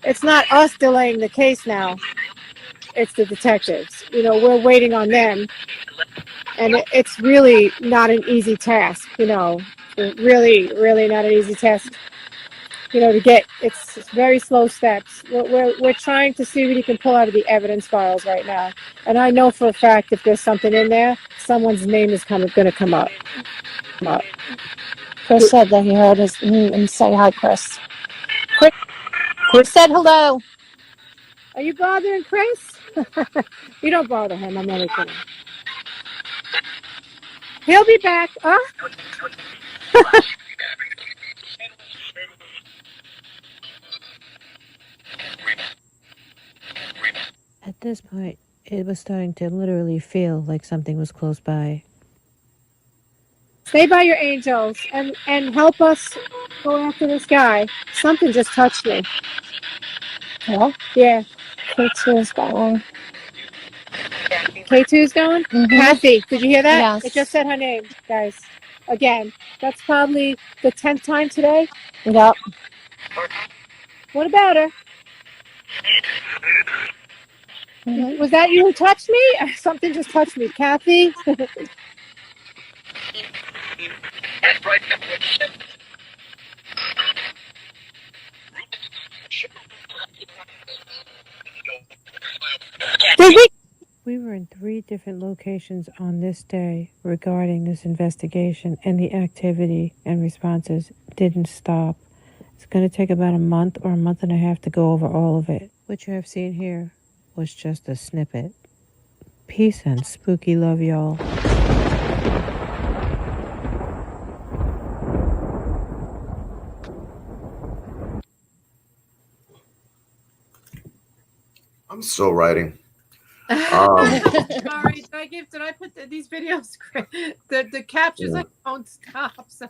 It's not us delaying the case now. It's the detectives. You know, we're waiting on them. And it's really not an easy task, you know. Really, really not an easy task. You know, to get, it's very slow steps. We're trying to see what you can pull out of the evidence files right now. And I know for a fact if there's something in there, someone's name is going to come up. Chris said that he heard us and say hi, Chris. Chris said hello. Are you bothering Chris? You don't bother him. I'm only kidding. He'll be back. At this point, it was starting to literally feel like something was close by. Stay by your angels and help us go after this guy. Something just touched me. Yeah. Yeah. K2's going. K2's going? Mm-hmm. Kathy, did you hear that? Yes. It just said her name, guys. Again. That's probably the 10th time today. Yep. What about her? Mm-hmm. Was that you who touched me? Something just touched me. Kathy? We were in 3 different locations on this day regarding this investigation, and the activity and responses didn't stop. It's going to take about a month or a month and a half to go over all of it. What you have seen here was just a snippet. Peace and spooky love, y'all. I'm still writing. Sorry, did I put these videos? The captures like don't stop, so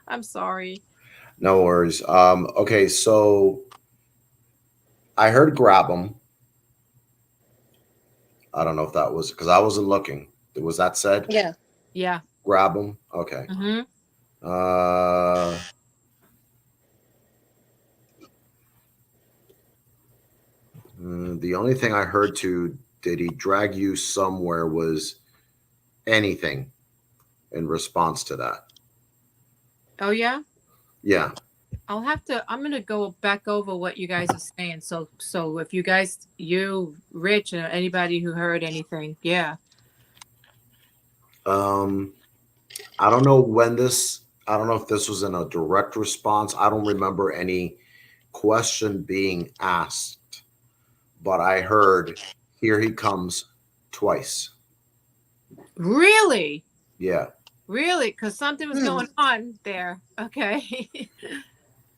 I'm sorry. No worries. Okay, so I heard grab them. I don't know if that was because I wasn't looking. Was that said? Yeah. Yeah. Grab them. Okay. Mm-hmm. The only thing I heard did he drag you somewhere was anything in response to that. Oh yeah. Yeah. I'm gonna go back over what you guys are saying. So if you guys, Rich, or anybody who heard anything, yeah. I don't know I don't know if this was in a direct response. I don't remember any question being asked, but I heard, "Here he comes," twice. Really? Yeah. Really? Because something was going on there. Okay.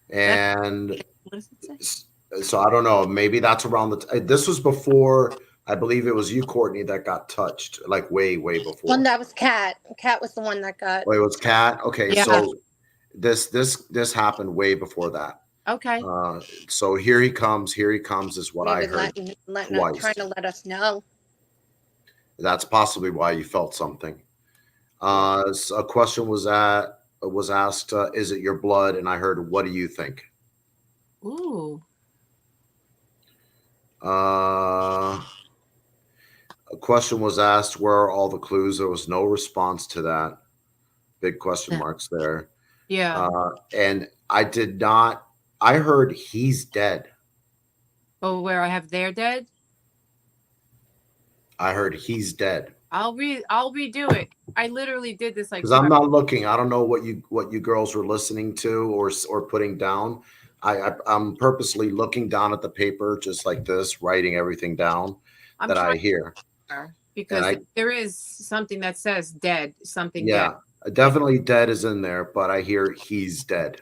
And what does it say? so I don't know. Maybe that's around this was before, I believe it was you, Courtney, that got touched, like way before. Well, that was Kat. Kat was the one that got. Oh, it was Kat. Okay, Yeah. so this happened way before that. Okay. So here he comes is what I heard. Trying to let us know. That's possibly why you felt something. So a question was asked, is it your blood? And I heard, what do you think? Ooh. A question was asked, where are all the clues? There was no response to that. Big question marks there. Yeah. And I heard he's dead. Oh, where I have they're dead? I heard he's dead. I'll redo it. I literally did this like. Because I'm not looking. I don't know what you girls were listening to or putting down. I'm purposely looking down at the paper just like this, writing everything down that I hear. Because there is something that says dead. Something. Yeah, dead. Definitely dead is in there, but I hear he's dead.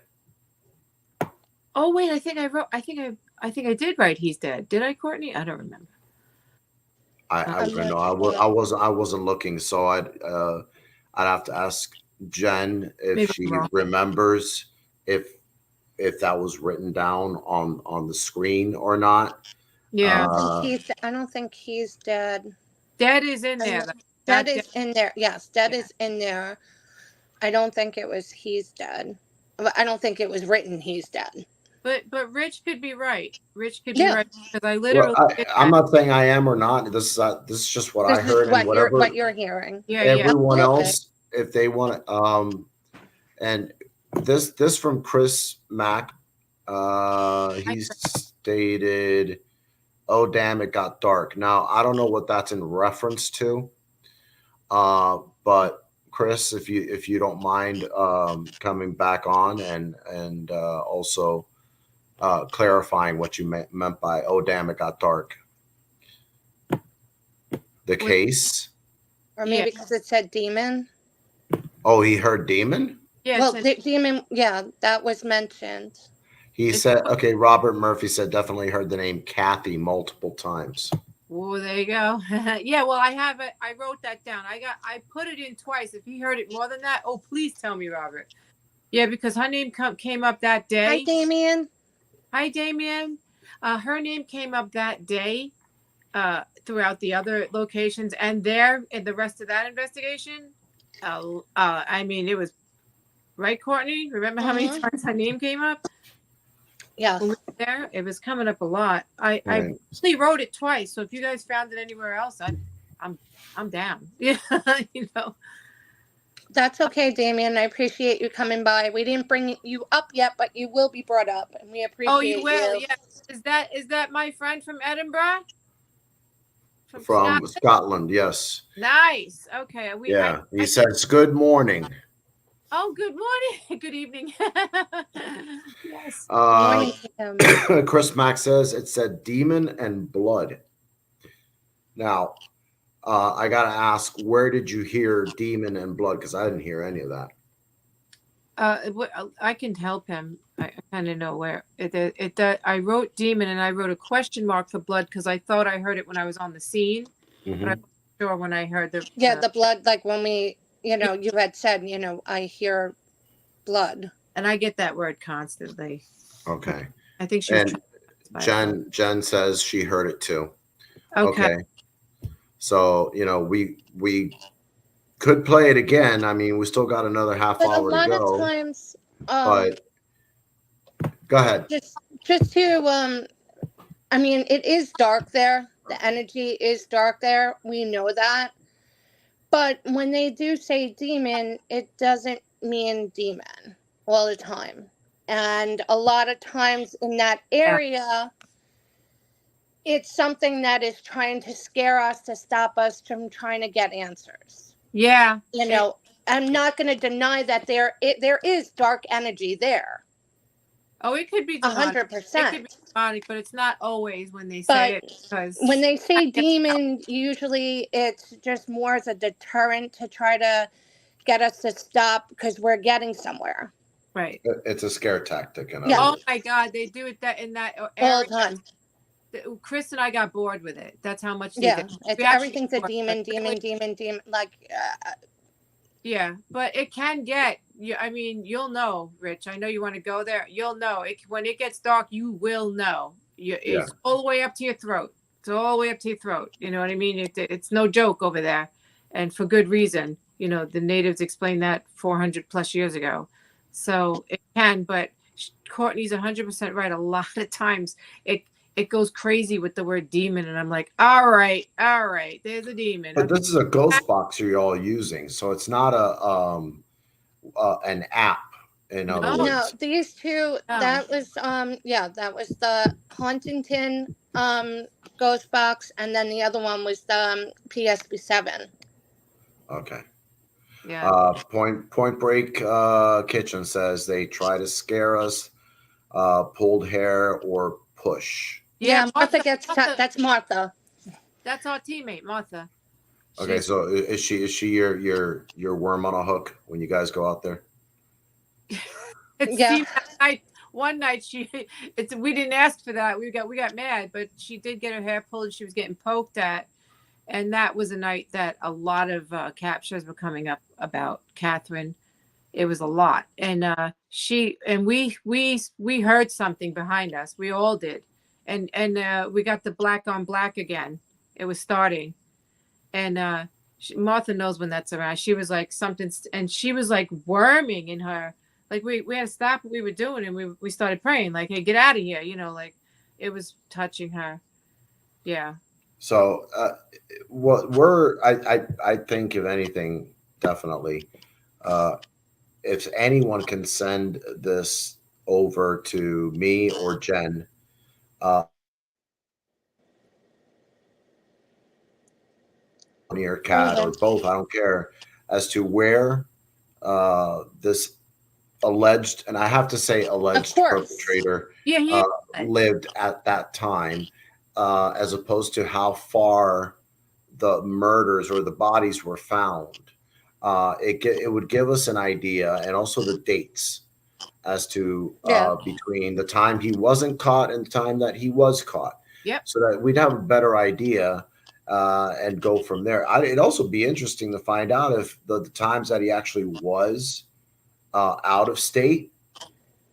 Oh wait, I think I wrote. I think I did write. He's dead. Did I, Courtney? I don't remember. I I'm wouldn't not know. sure. I wasn't looking, so I'd have to ask Jen if Maybe I'm she wrong. remembers if that was written down on the screen or not. Yeah, I don't think he's dead. dead is in I'm there. not- Though. Dead Not dead. is in there. Yes, dead Yeah. is in there. I don't think it was he's dead. But I don't think it was written he's dead. But Rich could be right. Rich could be Yeah. right because I Well, literally did I'm that. not saying I am or not. This is just what I This is heard, and what whatever you're hearing. Yeah, yeah. everyone Absolutely. else, if they want to, and this from Chris Mack. He stated, "Oh damn, it got dark." Now I don't know what that's in reference to, but Chris, if you don't mind coming back on and also clarifying what you meant by "Oh damn, it got dark." The Wait. case. Or Yeah. maybe because it said demon. Oh, he heard demon. Yeah. Well, It's demon, yeah, that was mentioned. He It's- said, okay, Robert Murphy said definitely heard the name Kathy multiple times. oh, there you go. Yeah. Well, I have it. I wrote that down. I put it in twice. If he heard it more than that, oh, please tell me, Robert. Yeah, because her name came up that day. Hi, Damien. Hi, Damien. Her name came up that day throughout the other locations and there in the rest of that investigation. I mean, it was right, Courtney. Remember how many times her name came up? Yes. When we were there, it was coming up a lot. I Right. only wrote it twice, so if you guys found it anywhere else, I'm down. Yeah, you know. That's okay, Damien. I appreciate you coming by. We didn't bring you up yet, but you will be brought up, and we appreciate Oh, you will. Yeah. Is that my friend from Edinburgh? From Scotland, yes. Nice. Okay. Yeah. He says, good morning. Oh, good morning. Good evening. Yes. Morning to him. Chris Mack says it said demon and blood. Now, I got to ask, where did you hear demon and blood? Because I didn't hear any of that. I can help him. I kind of know where I wrote demon and I wrote a question mark for blood because I thought I heard it when I was on the scene, but I wasn't sure when I heard the the blood. Like when we, you had said, I hear blood, and I get that word constantly. Okay. I think she was. And Jen says she heard it too. Okay. So we could play it again. I mean, we still got another half but a hour to lot go. of times, But go ahead. just to I mean, it is dark there. The energy is dark there. We know that. But when they do say demon, it doesn't mean demon all the time. And a lot of times in that area, it's something that is trying to scare us to stop us from trying to get answers. Yeah. I'm not going to deny that there is dark energy there. Oh, it could be demonic. 100%. It could be demonic, but it's not always when they say it. Because when they say demon, usually it's just more as a deterrent to try to get us to stop because we're getting somewhere. Right. It's a scare tactic. Oh my God, they do it in that area all the time. Chris and I got bored with it. That's how much. Everything's a demon. Like. Yeah, but it can get you. I mean, you'll know, Rich. I know you want to go there. You'll know it when it gets dark. You will know. It's all the way up to your throat. It's all the way up to your throat. You know what I mean? It's no joke over there, and for good reason. The natives explained that 400 plus years ago. So it can, but Courtney's 100% right. A lot of times it goes crazy with the word demon, and I'm like, all right, there's a demon. But this is a ghost box you're all using, so it's not an app. In other words, no, these two. That was that was the Huntington ghost box, and then the other one was the PSB7. Okay. Yeah. Point Break Kitchen says they try to scare us, pulled hair or push. Yeah, Martha gets that's Martha. That's our teammate, Martha. Okay, so is she your worm on a hook when you guys go out there? It seems one night we didn't ask for that. We got mad, but she did get her hair pulled and she was getting poked at. And that was a night that a lot of captures were coming up about Catherine. It was a lot. And we heard something behind us. We all did. And we got the black on black again. It was starting. And Martha knows when that's around. She was like something, and she was like worming in her. Like we had to stop what we were doing, and we started praying, like, "Hey, get out of here!" Like it was touching her. Yeah. So, I think if anything, definitely, if anyone can send this over to me or Jen, or Cat or both, I don't care, as to where this alleged, and I have to say alleged perpetrator lived at that time, as opposed to how far the murders or the bodies were found. It would give us an idea, and also the dates as to between the time he wasn't caught and the time that he was caught. Yep. So that we'd have a better idea and go from there. It'd also be interesting to find out if the times that he actually was out of state,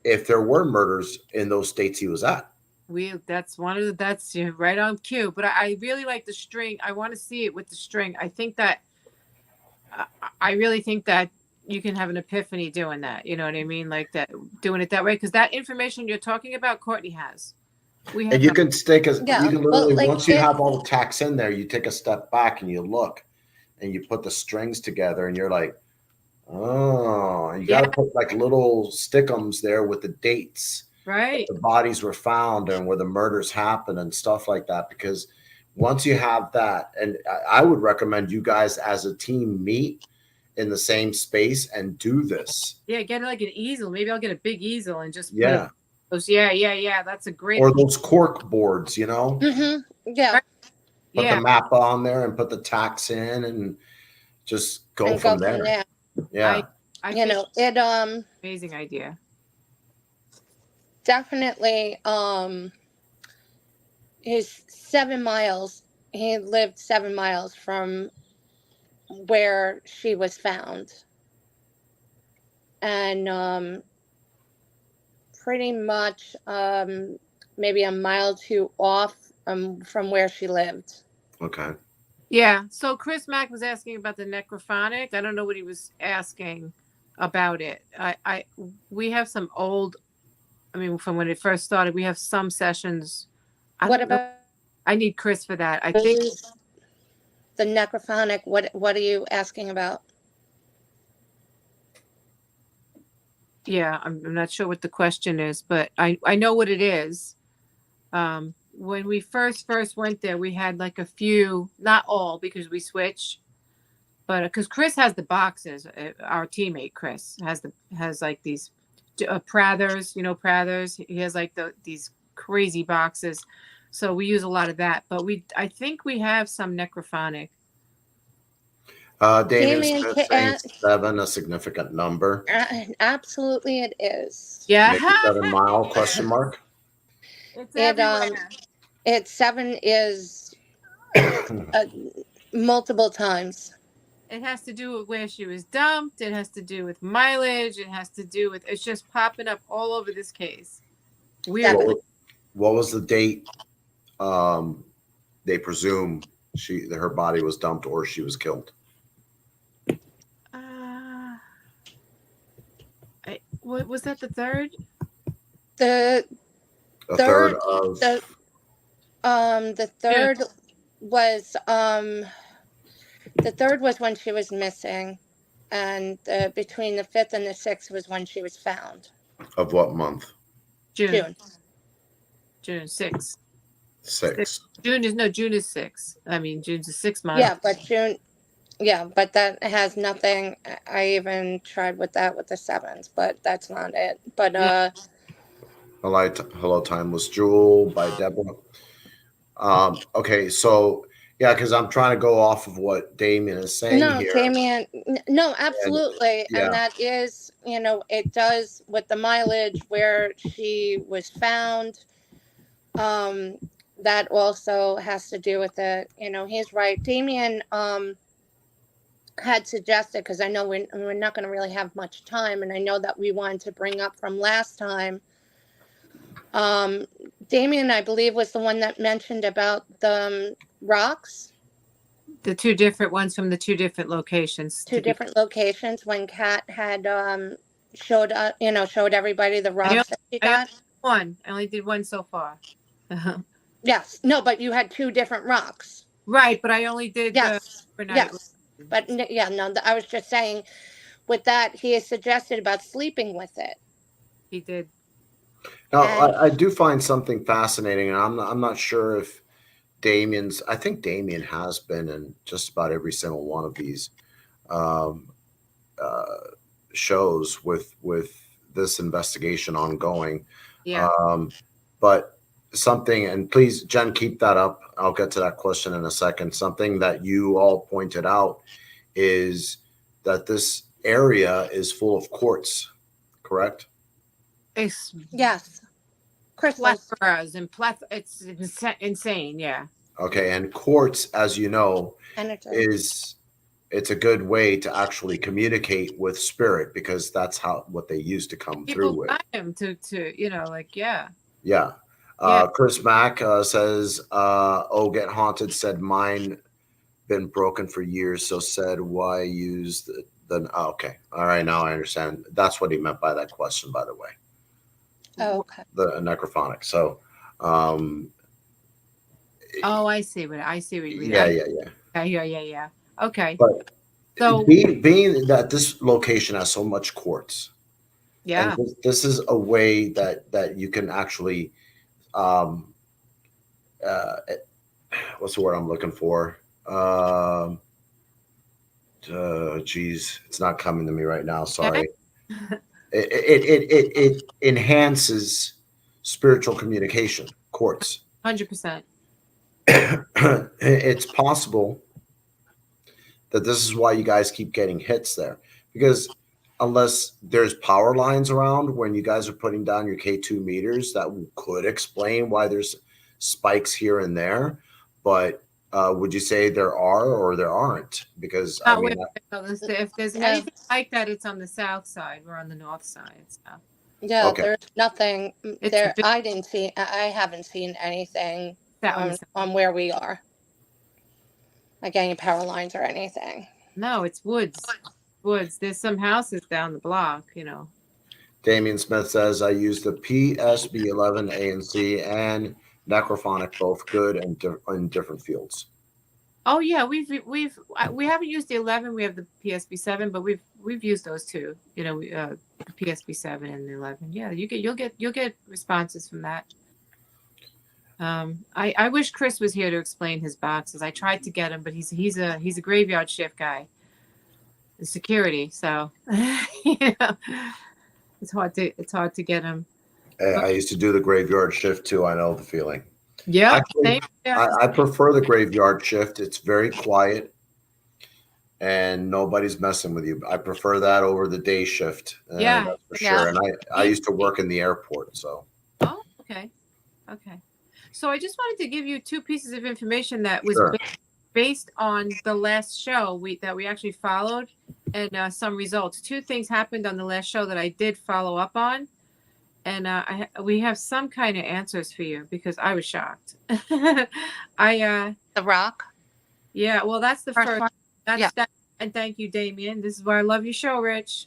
if there were murders in those states he was at. That's right on cue. But I really like the string. I want to see it with the string. I really think that you can have an epiphany doing that. You know what I mean? Like that, doing it that way. Because that information you're talking about, Courtney has. And you can you can literally, once you have all the tacks in there, you take a step back and you look and you put the strings together and you're like, oh, you got to put like little stickums there with the dates. Right. The bodies were found and where the murders happened and stuff like that. Because once you have that, and I would recommend you guys as a team meet in the same space and do this. Yeah, get like an easel. Maybe I'll get a big easel and just put those. Yeah. That's a great. Or those cork boards, Mm-hmm. Yeah. Put the map on there and put the tacks in and just go from there. Yeah. Amazing idea. Definitely. His 7 miles. He lived 7 miles from where she was found, and pretty much maybe a mile or two off from where she lived. Okay. Yeah. So Chris Mack was asking about the necrophonic. I don't know what he was asking about it. We have some old. I mean, from when it first started, we have some sessions. I need Chris for that. I think the necrophonic. What are you asking about? Yeah, I'm not sure what the question is, but I know what it is. When we first went there, we had like a few, not all, because we switch, but because Chris has the boxes. Our teammate Chris has like these Prathers, Prathers. He has like these crazy boxes. So we use a lot of that, but I think we have some necrophonic. Damien Smith saying 7 a significant number. Absolutely, it is. Yeah. Maybe 7 mile question mark. It's everywhere. It's 7 is multiple times. It has to do with where she was dumped. It has to do with mileage. It has to do with it's just popping up all over this case. Weird. What was the date? They presume her body was dumped or she was killed. What was that? The third? The third of the third was the third was when she was missing, and between the 5th and the 6th was when she was found. Of what month? June 6th. 6. June is 6. I mean, June's a 6 month. Yeah, but June. Yeah, but that has nothing. I even tried with that with the 7th, but that's not it. But Hello, Timeless Jewel by Deborah. Okay, so Yeah, because I'm trying to go off of what Damien is saying No, here. Damien, no, And absolutely. yeah, And that is, it does with the mileage where she was found. Um, that also has to do with it. He's right. Damien had suggested, because I know we're not going to really have much time, and I know that we wanted to bring up from last time. Damien, I believe, was the one that mentioned about the rocks. The two different ones from the two different locations. Two different locations when Kat had showed showed everybody the I rocks that she only got. did one. I only did one so far. Yes, no, but you had two different rocks. Right, but I only did the Yes, overnight. yes, but yeah, no. I was just saying, with that, he has suggested about sleeping with it. He did. now And I do find something fascinating, and I'm not sure if Damien's. I think Damien has been in just about every single one of these um, uh, shows with this investigation ongoing. Yeah. But something, and please, Jen, keep that up. I'll get to that question in a second. Something that you all pointed out is that this area is full of quartz, correct? It's yes, crystals. plethoras and it's insane. Yeah. Okay, and quartz, as you know, Energy. is it's a good way to actually communicate with spirit because that's how what they used to come through People with. buy him to yeah. Yeah. Yeah. Chris Mack says, "Oh, get haunted." Said mine been broken for years, so said why use the oh, okay. All right, now I understand. That's what he meant by that question, by the way. Oh, okay. The necrophonic. So, um, Oh, I see what you mean. yeah, Yeah. Okay. But So being that this location has so much quartz, and yeah. this is a way that you can actually, um, uh, what's the word I'm looking for? Geez, it's not coming to me right now. Okay. Sorry. It enhances spiritual communication. Quartz. 100%. It's possible that this is why you guys keep getting hits there because unless there's power lines around when you guys are putting down your K2 meters, that could explain why there's spikes here and there. But would you say there are or there aren't? Because I mean, If there's No. anything like that, it's on the south side. We're on the north side. So Yeah, okay. there's nothing It's there. big- I didn't see. I haven't seen anything that on the on where we are, like any power lines or anything. No, it's woods. Woods. There's some houses down the block. Damian Smith says, I use the PSB11 ANC and Necrophonic, both good and in different fields. Oh yeah, we haven't used the 11. We have the PSB7, but we've used those two. The PSB7 and the 11. Yeah, you'll get responses from that. I wish Chris was here to explain his boxes. I tried to get him, but he's a graveyard shift guy, the security. So it's hard to get him. I used to do the graveyard shift too. I know the feeling. Yeah, Actually, I prefer the graveyard shift. It's very quiet and nobody's messing with you. I prefer that over the day shift. Yeah, that's for sure. And I used to work in the airport, so. Oh, okay. So I just wanted to give you two pieces of information that was Sure. based on the last show that we actually followed and some results. Two things happened on the last show that I did follow up on. And we have some kind of answers for you because I was shocked. The rock. Yeah, well, that's the first one. That's that. And thank you, Damien. This is why I love your show, Rich.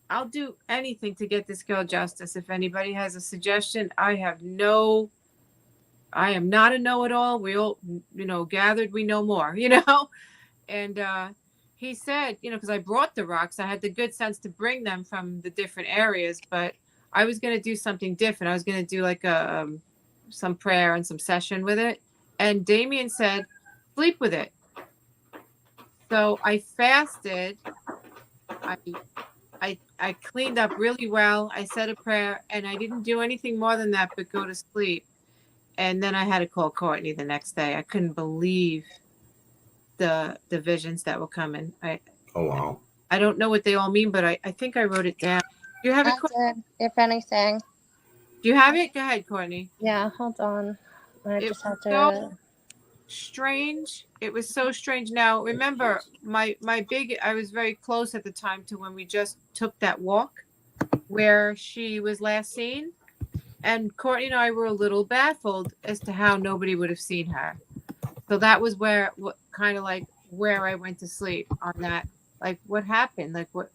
I'll do anything to get this girl justice. If anybody has a suggestion, I am not a know-it-all. We all, gathered, we know more, And he said, because I brought the rocks, I had the good sense to bring them from the different areas, but I was going to do something different. I was going to do like some prayer and some session with it. And Damien said, sleep with it. So I fasted. I cleaned up really well. I said a prayer and I didn't do anything more than that but go to sleep. and then I had to call Courtney the next day. I couldn't believe the visions that were coming. Oh wow. I don't know what they all mean, but I think I wrote it down. Do you have it? I did, if anything. Do you have it? Go ahead, Courtney. Yeah, hold on. I It just have to. so strange. It was so strange. Now remember, my big. I was very close at the time to when we just took that walk where she was last seen, and Courtney and I were a little baffled as to how nobody would have seen her. So that was where, what kind of like where I went to sleep on that. Like, what happened? Like, what?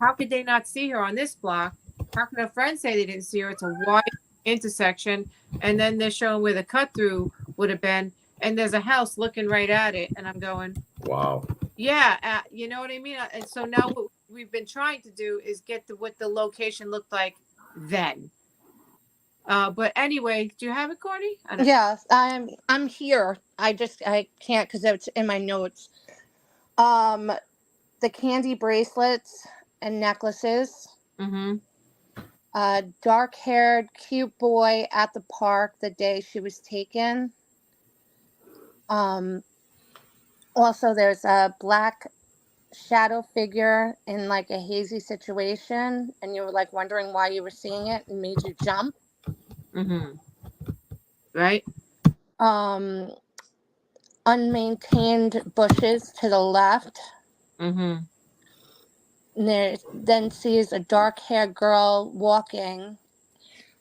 How could they not see her on this block? How can a friend say they didn't see her? It's a wide intersection, and then they're showing where the cut through would have been, and there's a house looking right at it, and I'm going, Wow. yeah, you know what I mean? And so now what we've been trying to do is get what the location looked like then. But anyway, do you have it, Courtney? Yeah, I'm here. I can't because it's in my notes. The candy bracelets and necklaces. Mm-hmm. Dark-haired, cute boy at the park the day she was taken. Also, there's a black shadow figure in like a hazy situation, and you were like wondering why you were seeing it and made you jump. Mm-hmm. Right. Unmaintained bushes to the left. Mm-hmm. Then sees a dark-haired girl walking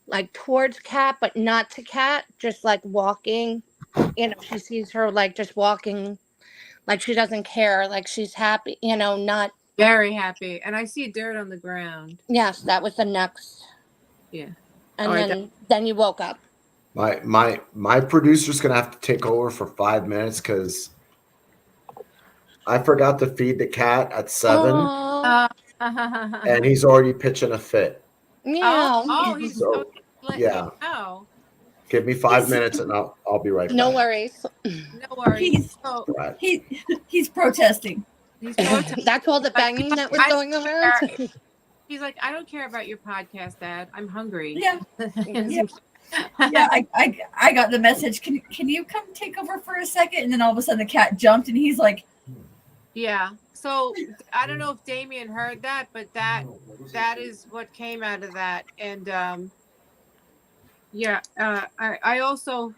like towards Kat, but not to Kat, just like walking. You know, she sees her like just walking, like she doesn't care, like she's happy, you know, not. Very happy. And I see dirt on the ground. Yes, that was the next. Yeah. And All right, then you woke up. My producer's gonna have to take over for 5 minutes because I forgot to feed the cat at 7, Oh, and he's already pitching a fit. yeah. He's So letting yeah, you know. give me 5 minutes and I'll be right No back. worries. No worries. So Right. He's protesting. he's protesting. That's all the banging that was going around. He's like, I don't care about your podcast, Dad. I'm hungry. Yeah. Yeah. Yeah, I got the message. Can you come take over for a second? And then all of a sudden the cat jumped and he's like, Yeah. So I don't know if Damien heard that, but that is what came out of that. And I also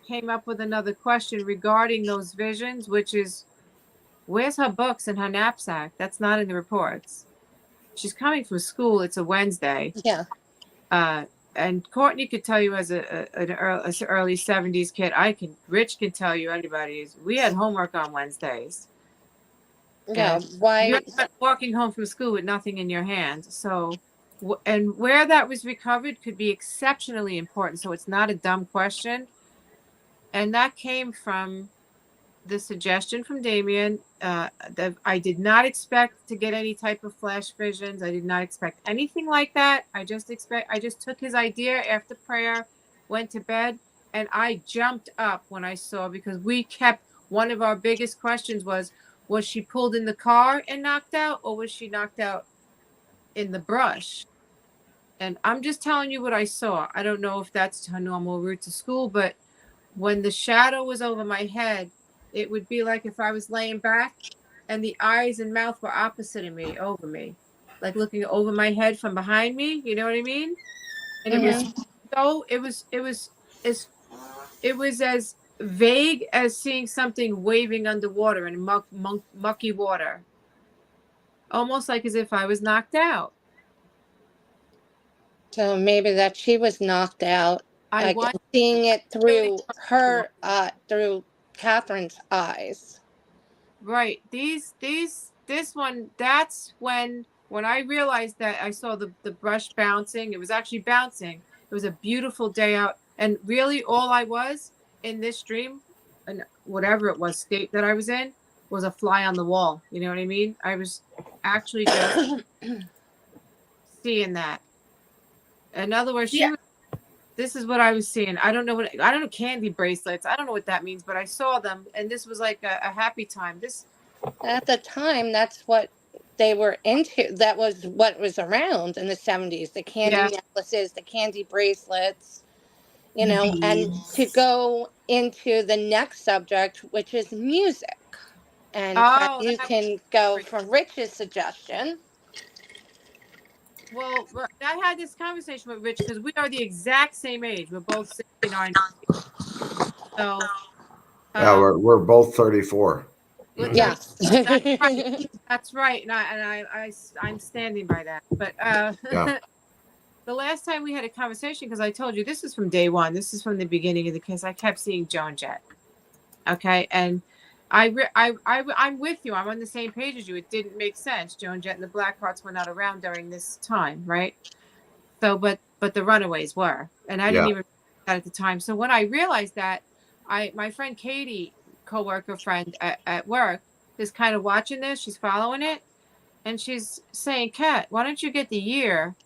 came up with another question regarding those visions, which is, where's her books and her knapsack? That's not in the reports. She's coming from school. It's a Wednesday. Yeah. And Courtney could tell you as an early 70s kid. Rich can tell you, anybody is. We had homework on Wednesdays. Yeah. Why? You're not walking home from school with nothing in your hand. So, and where that was recovered could be exceptionally important. So it's not a dumb question. And that came from the suggestion from Damien. That I did not expect to get any type of flash visions. I did not expect anything like that. I just took his idea after prayer, went to bed, and I jumped up when I saw, because one of our biggest questions was she pulled in the car and knocked out, or was she knocked out in the brush? And I'm just telling you what I saw. I don't know if that's her normal route to school, but when the shadow was over my head, it would be like if I was laying back and the eyes and mouth were opposite of me, over me, like looking over my head from behind me. You know what I mean? And it was as vague as seeing something waving underwater in mucky water, almost like as if I was knocked out. So maybe that she was knocked out. I was seeing it through her, through Catherine's eyes. Right. This one, that's when I realized that I saw the brush bouncing. It was actually bouncing. It was a beautiful day out. And really all I was in this dream, and whatever it was, state that I was in, was a fly on the wall. You know what I mean? I was actually just seeing that. In other words, this is what I was seeing. I don't know candy bracelets. I don't know what that means, but I saw them, and this was like a happy time. At the time, that's what they were into. That was what was around in the 70s. The candy necklaces, the candy bracelets. you know, and to Beads. go into the next subject, which is music. And Kat, Oh, you that can go great. for Rich's suggestion. Well, I had this conversation with Rich because we are the exact same age. We're both 69. So, Yeah, um, we're both 34. we're 30. Yes. That's right. That's right. And I'm standing by that. But Yeah. the last time we had a conversation, because I told you this is from day one. This is from the beginning of the case. I kept seeing Joan Jett. Okay, and I'm with you. I'm on the same page as you. It didn't make sense. Joan Jett and the Blackhearts were not around during this time, right? So, but the Runaways were, and I didn't Yeah. even realize that at the time. So when I realized that, my friend Katie, coworker friend at work, is kind of watching this. She's following it, and she's saying, "Kat, why don't you get the year,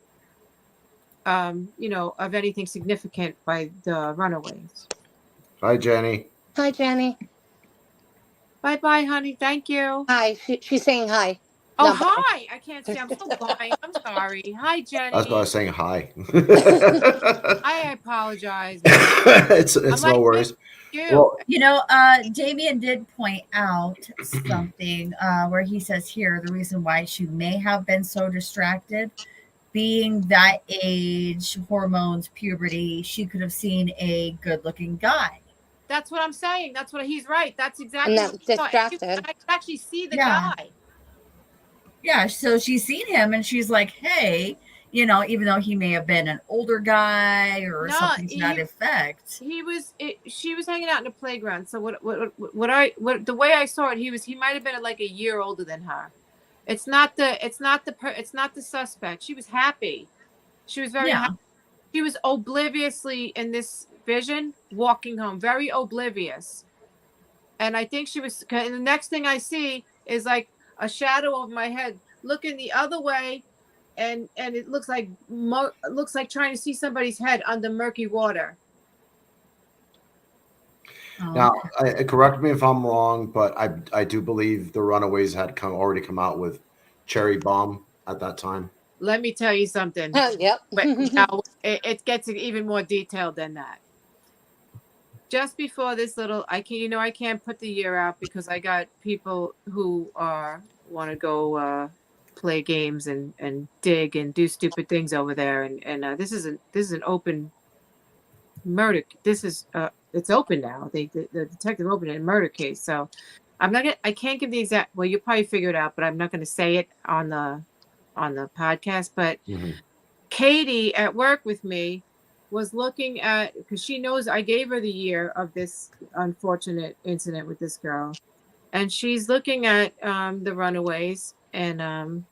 of anything significant by the Runaways?" Hi, Jenny. Hi, Jenny. Bye bye, honey. Thank you. Hi. She's saying hi. Oh, Not bye. hi. I can't see. I'm so blind. I'm sorry. Hi, That's why I Jenny. was saying hi. I apologize, man. I'm It's no like worries. you. Well, Damien did point out something where he says here the reason why she may have been so distracted, being that age, hormones, puberty, she could have seen a good-looking guy. That's what I'm saying. That's what he's right. That's I'm exactly not what he thought. I distracted. could actually see the Yeah. guy. Yeah, so she's seen him and she's like, hey, even though he may have been an older guy or No, something to that effect. She was hanging out in the playground. So the way I saw it, he might have been like a year older than her. It's not the suspect. She was happy. She was very Yeah. happy. She was obliviously in this vision walking home, very oblivious. And I think she was. And the next thing I see is like a shadow over my head, looking the other way, and it looks like trying to see somebody's head under murky water. now, correct me if I'm wrong, but I do believe the Runaways had already come out with Cherry Bomb at that time. Let me tell you something. Yep. But now it gets even more detailed than that. Just before this little, I can't put the year out because I got people who want to go play games and dig and do stupid things over there, and this is an open murder. This is it's open now. The detective opened a murder case, so I can't give the exact. Well, you'll probably figure it out, but I'm not going to say it on the podcast. But Katie at work with me was looking at, because she knows I gave her the year of this unfortunate incident with this girl, and she's looking at the Runaways, and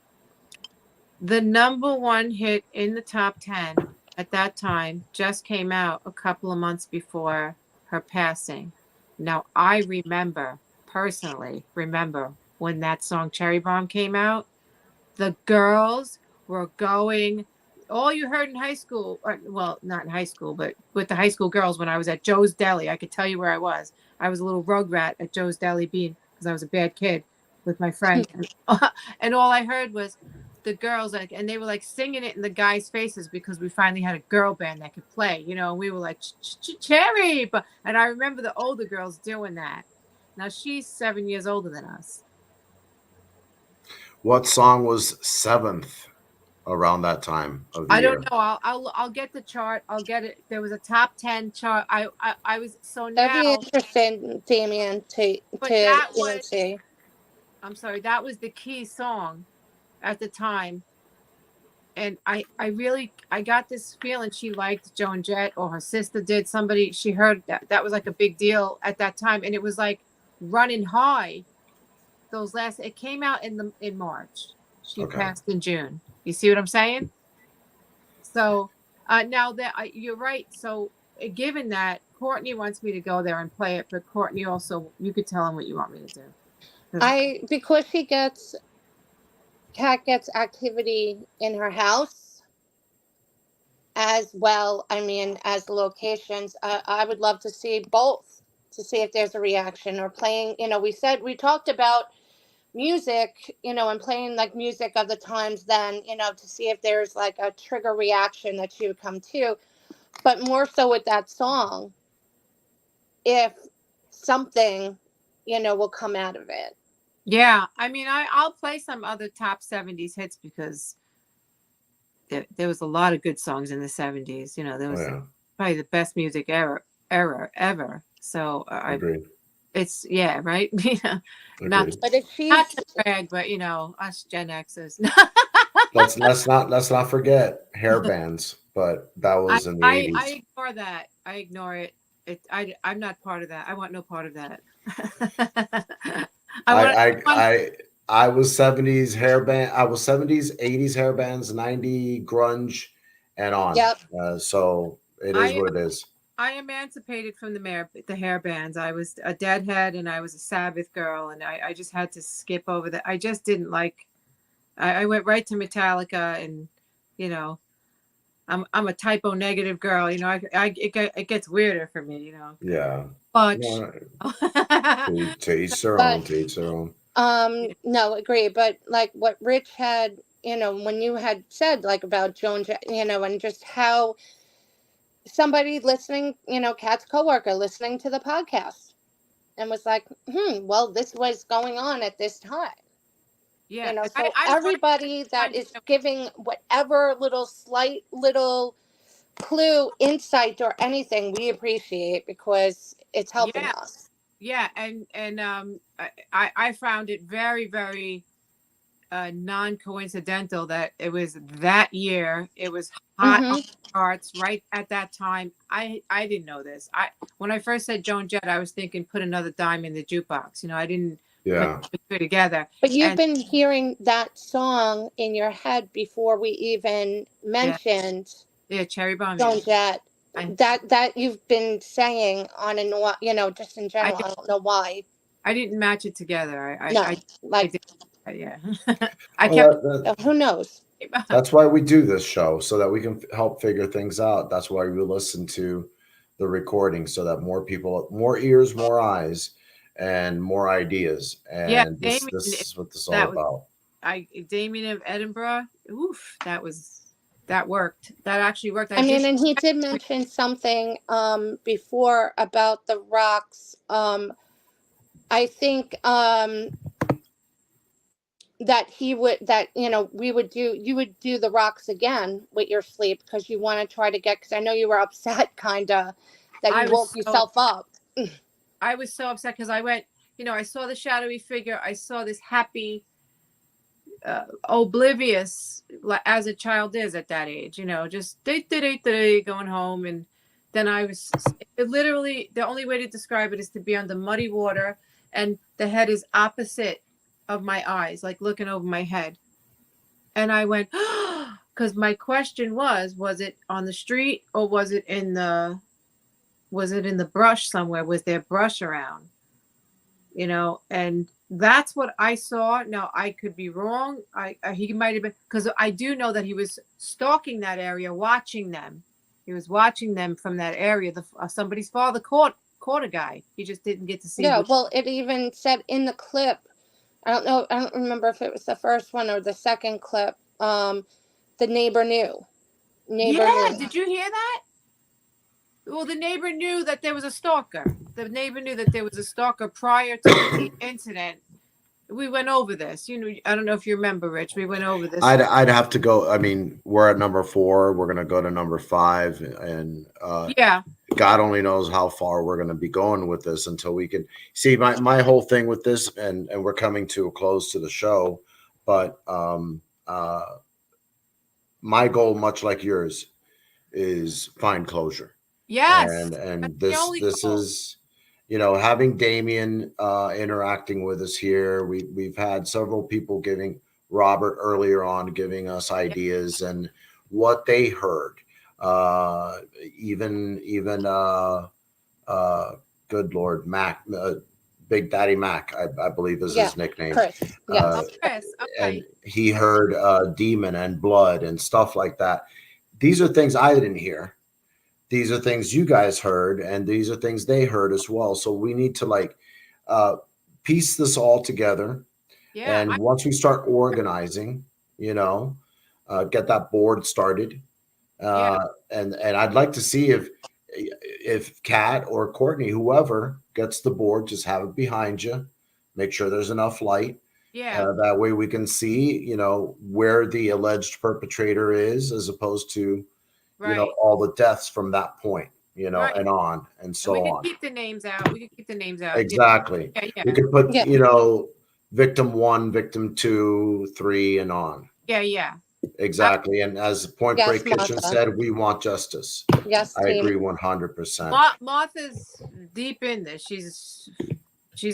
the number one hit in the top 10 at that time just came out a couple of months before her passing. Now I personally remember when that song Cherry Bomb came out, the girls were going, all you heard in high school, well, not in high school, but with the high school girls when I was at Joe's Deli. I could tell you where I was. I was a little rugrat at Joe's Deli because I was a bad kid with my friend. And all I heard was the girls, and they were like singing it in the guys' faces because we finally had a girl band that could play, and we were like, Cherry. And I remember the older girls doing that. Now she's 7 years older than us. What song was seventh around that time of the I year? don't know. I'll get the chart. I'll get it. There was a top 10 chart. I was so That'd be now. interesting, Damien, to That was. see. I'm sorry. That was the key song at the time, and I got this feeling she liked Joan Jett, or her sister did. She heard that was like a big deal at that time, and it was like running high. It came out in March. She passed in June. You see what I'm saying? So now that you're right. So given that Courtney wants me to go there and play it, but Courtney also, you could tell him what you want me to do. Because Kat gets activity in her house as well. I mean, as the locations, I would love to see both, to see if there's a reaction or playing. We talked about music, and playing like music of the times then, to see if there's like a trigger reaction that she would come to. but more so with that song, if something, will come out of it. Yeah, I mean, I'll play some other top 70s hits because there was a lot of good songs in the 70s. There was probably the best music ever. So Agreed. it's right. Not But if she's not to brag, but us Gen Xers. let's not forget hair bands, but that was in the 80s. I ignore that. I ignore it. I'm not part of that. I want no part of that. I was 70s hair band. I was 70s, 80s hair bands, 90 grunge, and on. Yep. So it is what it is. I emancipated from the hair bands. I was a Deadhead and I was a Sabbath girl, and I just had to skip over that. I just didn't like. I went right to Metallica, and I'm a typo negative girl. It gets weirder for me. Yeah. But to each their own. To each their own. No, agree. But like what Rich had, when you had said like about Joan, and just how somebody listening, Kat's coworker listening to the podcast and was like, well, this was going on at this time. Yeah. So everybody that is giving whatever slight little clue, insight, or anything, we appreciate because it's helping us. Yeah, and I found it very, very non-coincidental that it was that year. It was hot on the charts right at that time. I didn't know this. When I first said Joan Jett, I was thinking put another dime in the jukebox. I didn't put it together. But you've been hearing that song in your head before we even mentioned Cherry Bomb. Joan Jett. That you've been saying on and on, just in general. I don't know why. I didn't match it together. Yeah. I kept. Who knows? That's why we do this show, so that we can help figure things out. That's why we listen to the recording, so that more people, more ears, more eyes, and more ideas. And this is what this is all about. Damien of Edinburgh. Oof, that worked. That actually worked. And he did mention something before about the rocks. I think that you would do the rocks again with your sleep because you want to try to get, because I know you were upset kind of that you woke yourself up. I was so upset because I went, I saw the shadowy figure. I saw this happy, oblivious, as a child is at that age, just going home. And then I was literally, the only way to describe it is to be under muddy water and the head is opposite of my eyes, like looking over my head. And I went, because my question was it on the street or was it in the brush somewhere? Was there brush around? And that's what I saw. Now I could be wrong. He might have been, because I do know that he was stalking that area, watching them. He was watching them from that area. Somebody's father caught a guy. He just didn't get to see. Yeah, well, it even said in the clip. I don't know. I don't remember if it was the first one or the second clip. The neighbor knew. Did you hear that? Well, the neighbor knew that there was a stalker. The neighbor knew that there was a stalker prior to the incident. We went over this. I don't know if you remember, Rich. We went over this. I'd have to go. I mean, we're at number 4. We're going to go to number 5. And God only knows how far we're going to be going with this until we can see my whole thing with this. And we're coming to a close to the show. But my goal, much like yours, is find closure. Yes. And this is, having Damien interacting with us here. We've had several people Robert earlier on giving us ideas and what they heard. Even good Lord, Mac, Big Daddy Mac, I believe is his nickname. Chris. Yes. Chris. Okay. And he heard demon and blood and stuff like that. These are things I didn't hear. These are things you guys heard, and these are things they heard as well. So we need to piece this all together. Yeah. And once we start organizing, get that board started, Yeah. And I'd like to see if Kat or Courtney, whoever gets the board, just have it behind you. Make sure there's enough light. Yeah. That way we can see, where the alleged perpetrator is, as opposed to, Right. all the deaths from that point, Right. and on and And so we can on. keep the names out. We can keep the names out. Exactly. Yeah. Yeah. We could put, Yeah. victim 1, victim 2, 3, and on. Yeah. Yeah. Exactly. And as Point Yes, Break Kitchen Martha. said, we want justice. Yes, I team. agree 100%. Martha's deep in this. She's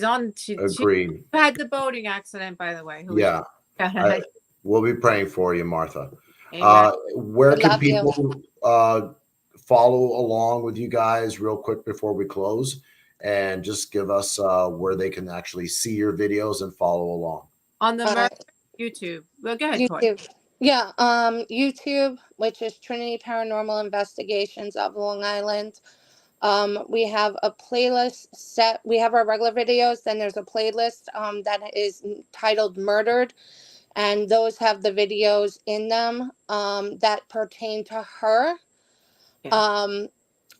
on. She Agreed. had the boating accident, by the way. Yeah. We'll be praying for you, Martha. Amen. Where We can love you. people follow along with you guys real quick before we close? And just give us where they can actually see your videos and follow along. On the YouTube. Well, go ahead, Toy. YouTube. Yeah, YouTube, which is Trinity Paranormal Investigations of Long Island. We have a playlist set. We have our regular videos, then there's a playlist that is titled Murdered, and those have the videos in them that pertain to her. Yeah.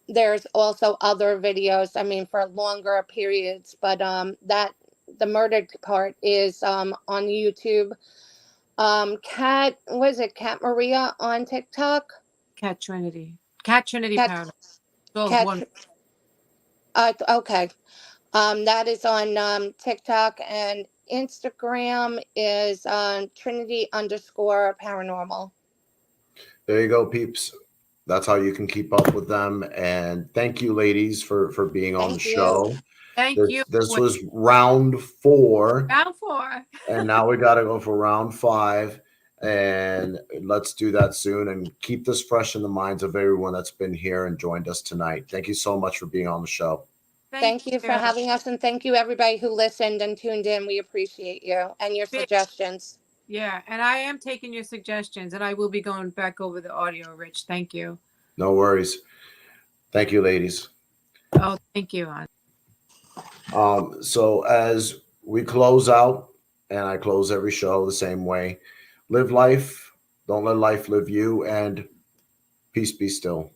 There's also other videos, I mean, for longer periods, but that the murdered part is on YouTube. Cat, was it Cat Maria on TikTok? Cat Trinity. Cat Trinity Cat, Powder. So Cat, one. okay. That is on TikTok, and Instagram is Trinity_paranormal. There you go, peeps. That's how you can keep up with them. And thank you, ladies, for being on the show. Thank you. This was round 4. Round 4. And now we got to go for round 5. And let's do that soon and keep this fresh in the minds of everyone that's been here and joined us tonight. Thank you so much for being on the show. Thank you for having us, and thank you everybody who listened and tuned in. We appreciate you and your suggestions. Yeah, and I am taking your suggestions, and I will be going back over the audio, Rich. Thank you. No worries. Thank you, ladies. Oh, thank you, hon. So as we close out, and I close every show the same way, live life, don't let life live you, and peace be still.